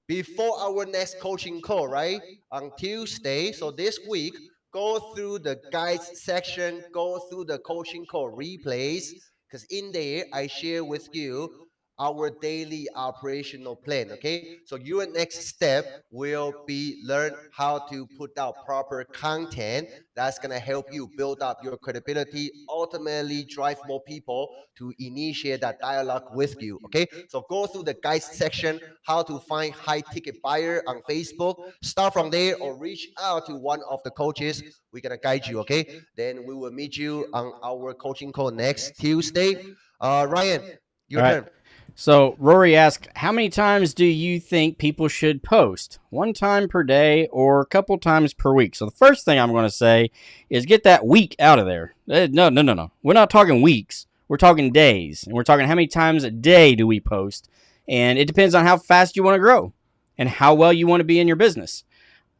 before our next coaching call, right? On Tuesday. So this week, go through the guides section, go through the coaching call replays, because in there I share with you our daily operational plan. Okay, so your next step will be learn how to put out proper content that's going to help you build up your credibility, ultimately drive more people to initiate that dialogue with you. Okay, so go through the guides section, how to find high ticket buyer on Facebook. Start from there or reach out to one of the coaches. We're going to guide you. Okay, then we will meet you on our coaching call next Tuesday. Ryan, your All right. turn. So Rory asked, how many times do you think people should post? One time per day or a couple times per week? So the first thing I'm going to say is get that week out of there. No. We're not talking weeks. We're talking days. And we're talking how many times a day do we post. And it depends on how fast you want to grow and how well you want to be in your business.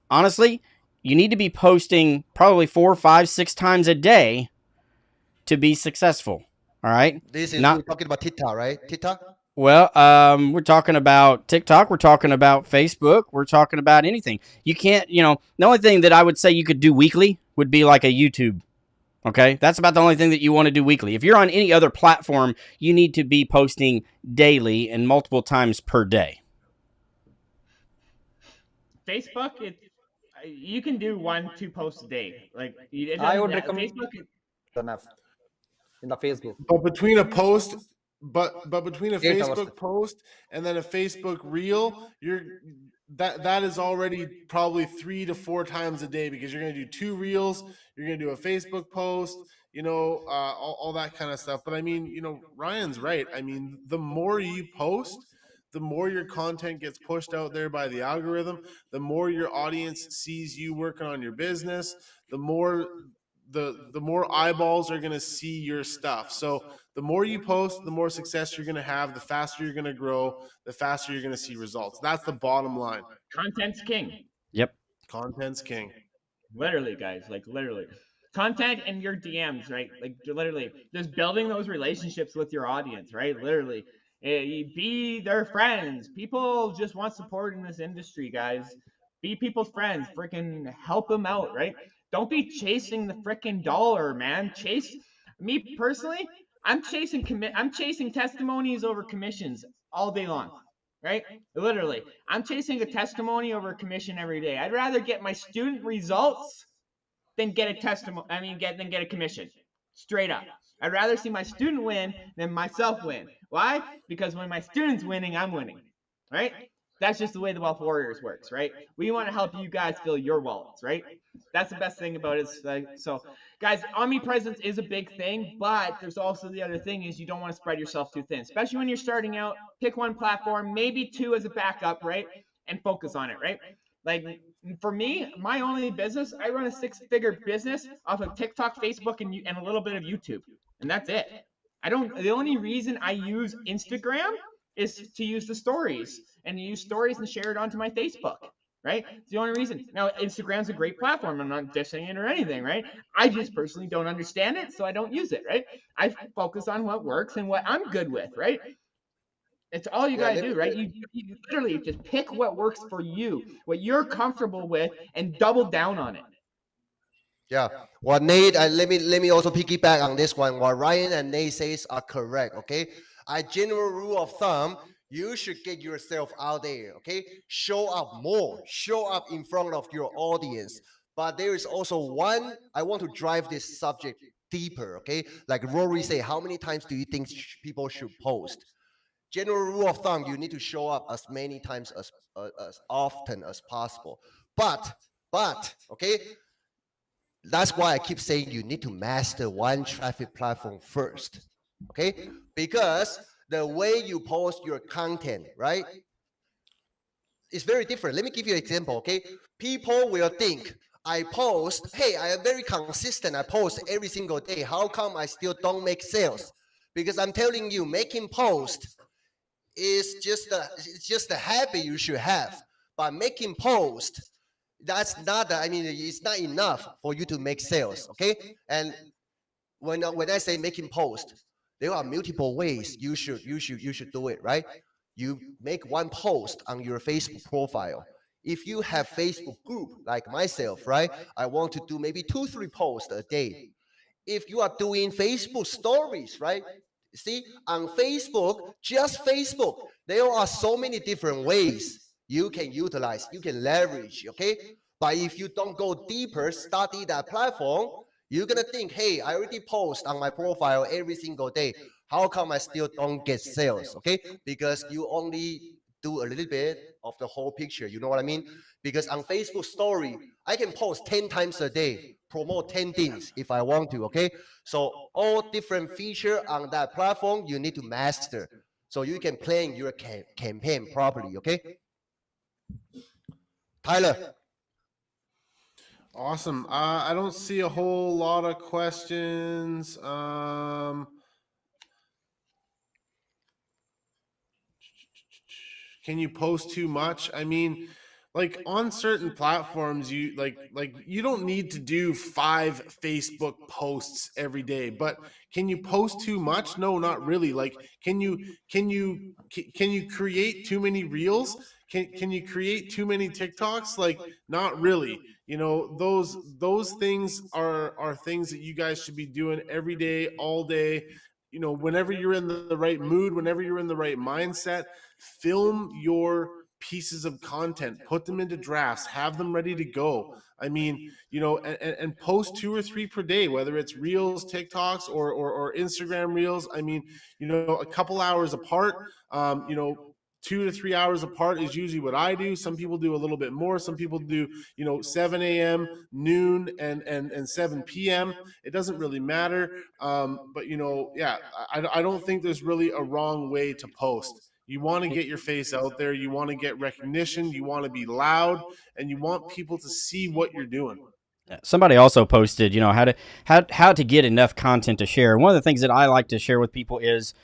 Honestly, you need to be posting probably 4, 5, 6 times a day to be successful. All right? This is Not- we're talking about TikTok, right? TikTok. Well, we're talking about TikTok. We're talking about Facebook. We're talking about anything. You can't, the only thing that I would say you could do weekly would be like a YouTube. Okay. That's about the only thing that you want to do weekly. If you're on any other platform, you need to be posting daily and multiple times per day. Facebook, you can do 1-2 posts a day. Like I would recommend Facebook. enough in the Facebook. But between a post, but between a 8 hours. Facebook post and then a Facebook reel, that is already probably 3 to 4 times a day, because you're going to do 2 reels, you're going to do a Facebook post, all that kind of stuff. But I mean, Ryan's right. I mean, the more you post, the more your content gets pushed out there by the algorithm, the more your audience sees you working on your business, the more eyeballs are going to see your stuff. So the more you post, the more success you're going to have, the faster you're going to grow, the faster you're going to see results. That's the bottom line. Content's king. Yep. Content's king. Literally, guys, like literally. Content in your DMs, right? Like literally just building those relationships with your audience, right? Literally. Be their friends. People just want support in this industry, guys. Be people's friends. Freaking help them out, right? Don't be chasing the freaking dollar, man. Me personally, I'm chasing testimonies over commissions all day long, right? Literally, I'm chasing a testimony over a commission every day. I'd rather get my student results than get a commission. Straight up. I'd rather see my student win than myself win. Why? Because when my student's winning, I'm winning, right? That's just the way the Wealth Warriors works, right? We want to help you guys fill your wallets, right? That's the best thing about it. So, guys, omnipresence is a big thing, but there's also the other thing is you don't want to spread yourself too thin, especially when you're starting out. Pick one platform, maybe 2 as a backup, right? And focus on it, right? Like for me, my only business, I run a 6-figure business off of TikTok, Facebook, and a little bit of YouTube, and that's it. The only reason I use Instagram is to use the stories and use stories and share it onto my Facebook, right? It's the only reason. Now, Instagram's a great platform. I'm not dissing it or anything, right? I just personally don't understand it, so I don't use it, right? I focus on what works and what I'm good with, right? It's all you gotta do, right? You literally just pick what works for you, what you're comfortable with, and double down on it. Yeah. What Nate, let me also piggyback on this one. What Ryan and Nate says are correct. Okay. A general rule of thumb: you should get yourself out there. Okay. Show up more. Show up in front of your audience. But there is also one. I want to drive this subject deeper. Okay. Like Rory say, how many times do you think people should post? General rule of thumb: you need to show up as many times as often as possible. But okay. That's why I keep saying you need to master one traffic platform first, okay? Because the way you post your content, right, is very different. Let me give you an example, okay? People will think, I post, hey, I am very consistent. I post every single day. How come I still don't make sales? Because I'm telling you, making post is just a habit you should have. But making post, that's not, I mean, it's not enough for you to make sales. Okay. And when I say making post, there are multiple ways you should do it, right? You make one post on your Facebook profile. If you have Facebook group like myself, right? I want to do maybe 2-3 posts a day. If you are doing Facebook stories, right? See, on Facebook, just Facebook, there are so many different ways you can utilize, you can leverage, okay? But if you don't go deeper, study that platform, you're gonna think, hey, I already post on my profile every single day. How come I still don't get sales? Okay, because you only do a little bit of the whole picture. You know what I mean? Because on Facebook story, I can post 10 times a day, promote 10 things if I want to. Okay, so all different feature on that platform you need to master, so you can plan your campaign properly. Okay, Tyler. Awesome. I don't see a whole lot of questions. Can you post too much? I mean, like on certain platforms, you you don't need to do 5 Facebook posts every day, but can you post too much? No, not really. Like, can you create too many reels? Can you create too many TikToks? Like, not really. You know, those things are things that you guys should be doing every day, all day. You know, whenever you're in the right mood, whenever you're in the right mindset, film your pieces of content, put them into drafts, have them ready to go. I mean, you know, and post 2 or 3 per day, whether it's reels, TikToks, or Instagram reels. I mean, you know, a couple hours apart. You know, 2 to 3 hours apart is usually what I do. Some people do a little bit more. Some people do, you know, 7 a.m., noon, and 7 p.m. It doesn't really matter. But, you know, yeah, I don't think there's really a wrong way to post. You want to get your face out there. You want to get recognition. You want to be loud, and you want people to see what you're doing. Somebody also posted, you know, how to get enough content to share. One of the things that I like to share with people is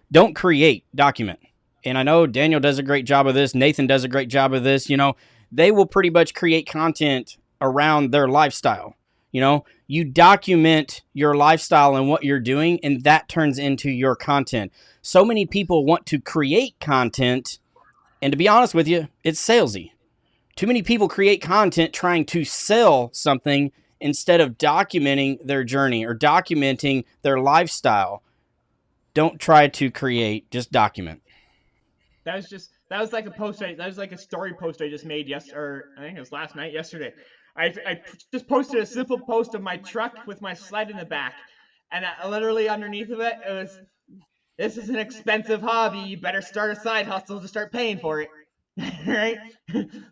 don't create, document. And I know Daniel does a great job of this. Nathan does a great job of this. You know, they will pretty much create content around their lifestyle. You know, you document your lifestyle and what you're doing, and that turns into your content. So many people want to create content, and to be honest with you, it's salesy. Too many people create content trying to sell something instead of documenting their journey or documenting their lifestyle. Don't try to create, just document. That was like a post. That was like a story post I just made or I think it was last night, yesterday. I just posted a simple post of my truck with my sled in the back, and literally underneath of it, it was, "This is an expensive hobby. You better start a side hustle to start paying for it." Right?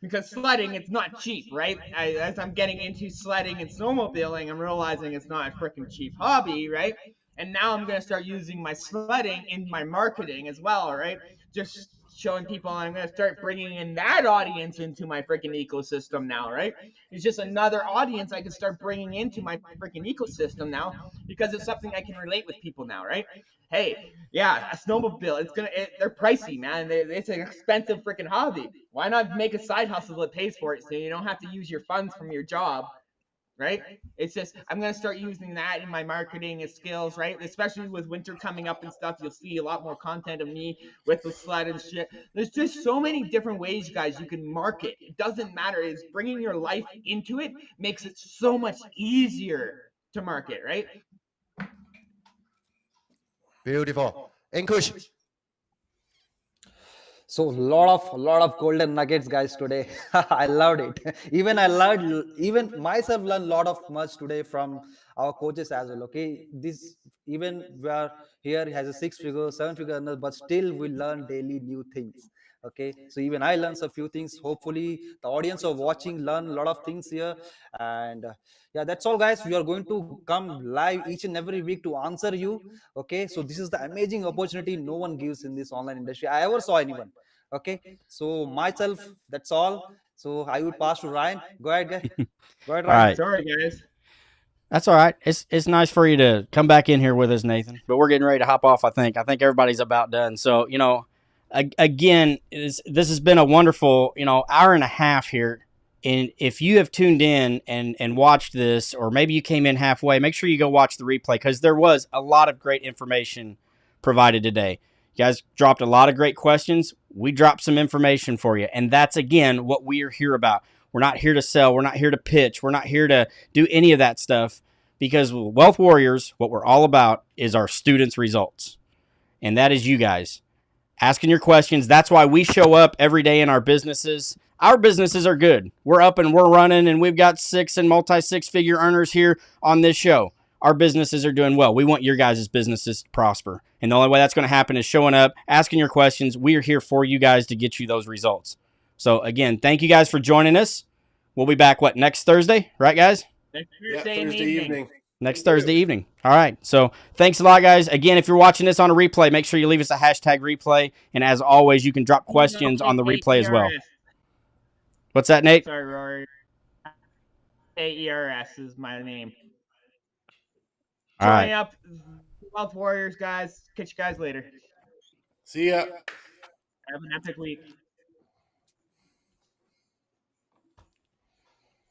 Because sledding, it's not cheap, right? As I'm getting into sledding and snowmobiling, I'm realizing it's not a freaking cheap hobby, right? And now I'm going to start using my sledding in my marketing as well, right? Just showing people, I'm going to start bringing in that audience into my freaking ecosystem now, right? It's just another audience I can start bringing into my freaking ecosystem now because it's something I can relate with people now, right? Hey, yeah, a snowmobile, they're pricey, man. It's an expensive freaking hobby. Why not make a side hustle that pays for it so you don't have to use your funds from your job, right? It's just, I'm going to start using that in my marketing and skills, right? Especially with winter coming up and stuff, you'll see a lot more content of me with the sled and shit. There's just so many different ways, guys, you can market. It doesn't matter. It's bringing your life into it makes it so much easier to market, right? Beautiful. Ankush. So lot of golden nuggets, guys, today. I loved it. Even myself learned a lot of much today from our coaches as well. Okay, this, even we are here has a 6-figure, 7-figure earner, but still we learn daily new things. Okay, so even I learned a few things. Hopefully the audience of watching learn a lot of things here. And yeah, that's all, guys. We are going to come live each and every week to answer you. Okay, so this is the amazing opportunity no one gives in this online industry I ever saw anyone. Okay, so myself, that's all. So I would pass to Ryan. Go ahead, guys. Go ahead, All Ryan. right. Sorry, guys. That's all right. It's nice for you to come back in here with us, Nathan. But we're getting ready to hop off. I think everybody's about done. So again, this has been a wonderful hour and a half here. And if you have tuned in and watched this, or maybe you came in halfway, make sure you go watch the replay because there was a lot of great information provided today. You guys dropped a lot of great questions. We dropped some information for you, and that's again what we are here about. We're not here to sell. We're not here to pitch. We're not here to do any of that stuff because Wealth Warriors, what we're all about is our students' results. And that is you guys asking your questions. That's why we show up every day in our businesses. Our businesses are good. We're up and we're running, and we've got 6 and multi-6-figure earners here on this show. Our businesses are doing well. We want your guys' businesses to prosper. And the only way that's going to happen is showing up, asking your questions. We are here for you guys to get you those results. So, again, thank you guys for joining us. We'll be back, next Thursday? Right, guys? Next Yeah, Thursday, in the Thursday evening. evening. Next Thursday evening. All right. So, thanks a lot, guys. Again, if you're watching this on a replay, make sure you leave us a hashtag replay. And as always, you can drop questions on the replay as well. What's that, Nate? Sorry, Rory. AERS is my name. All right. Join up, Wealth Warriors, guys. Catch you guys later. See ya. Have an epic week.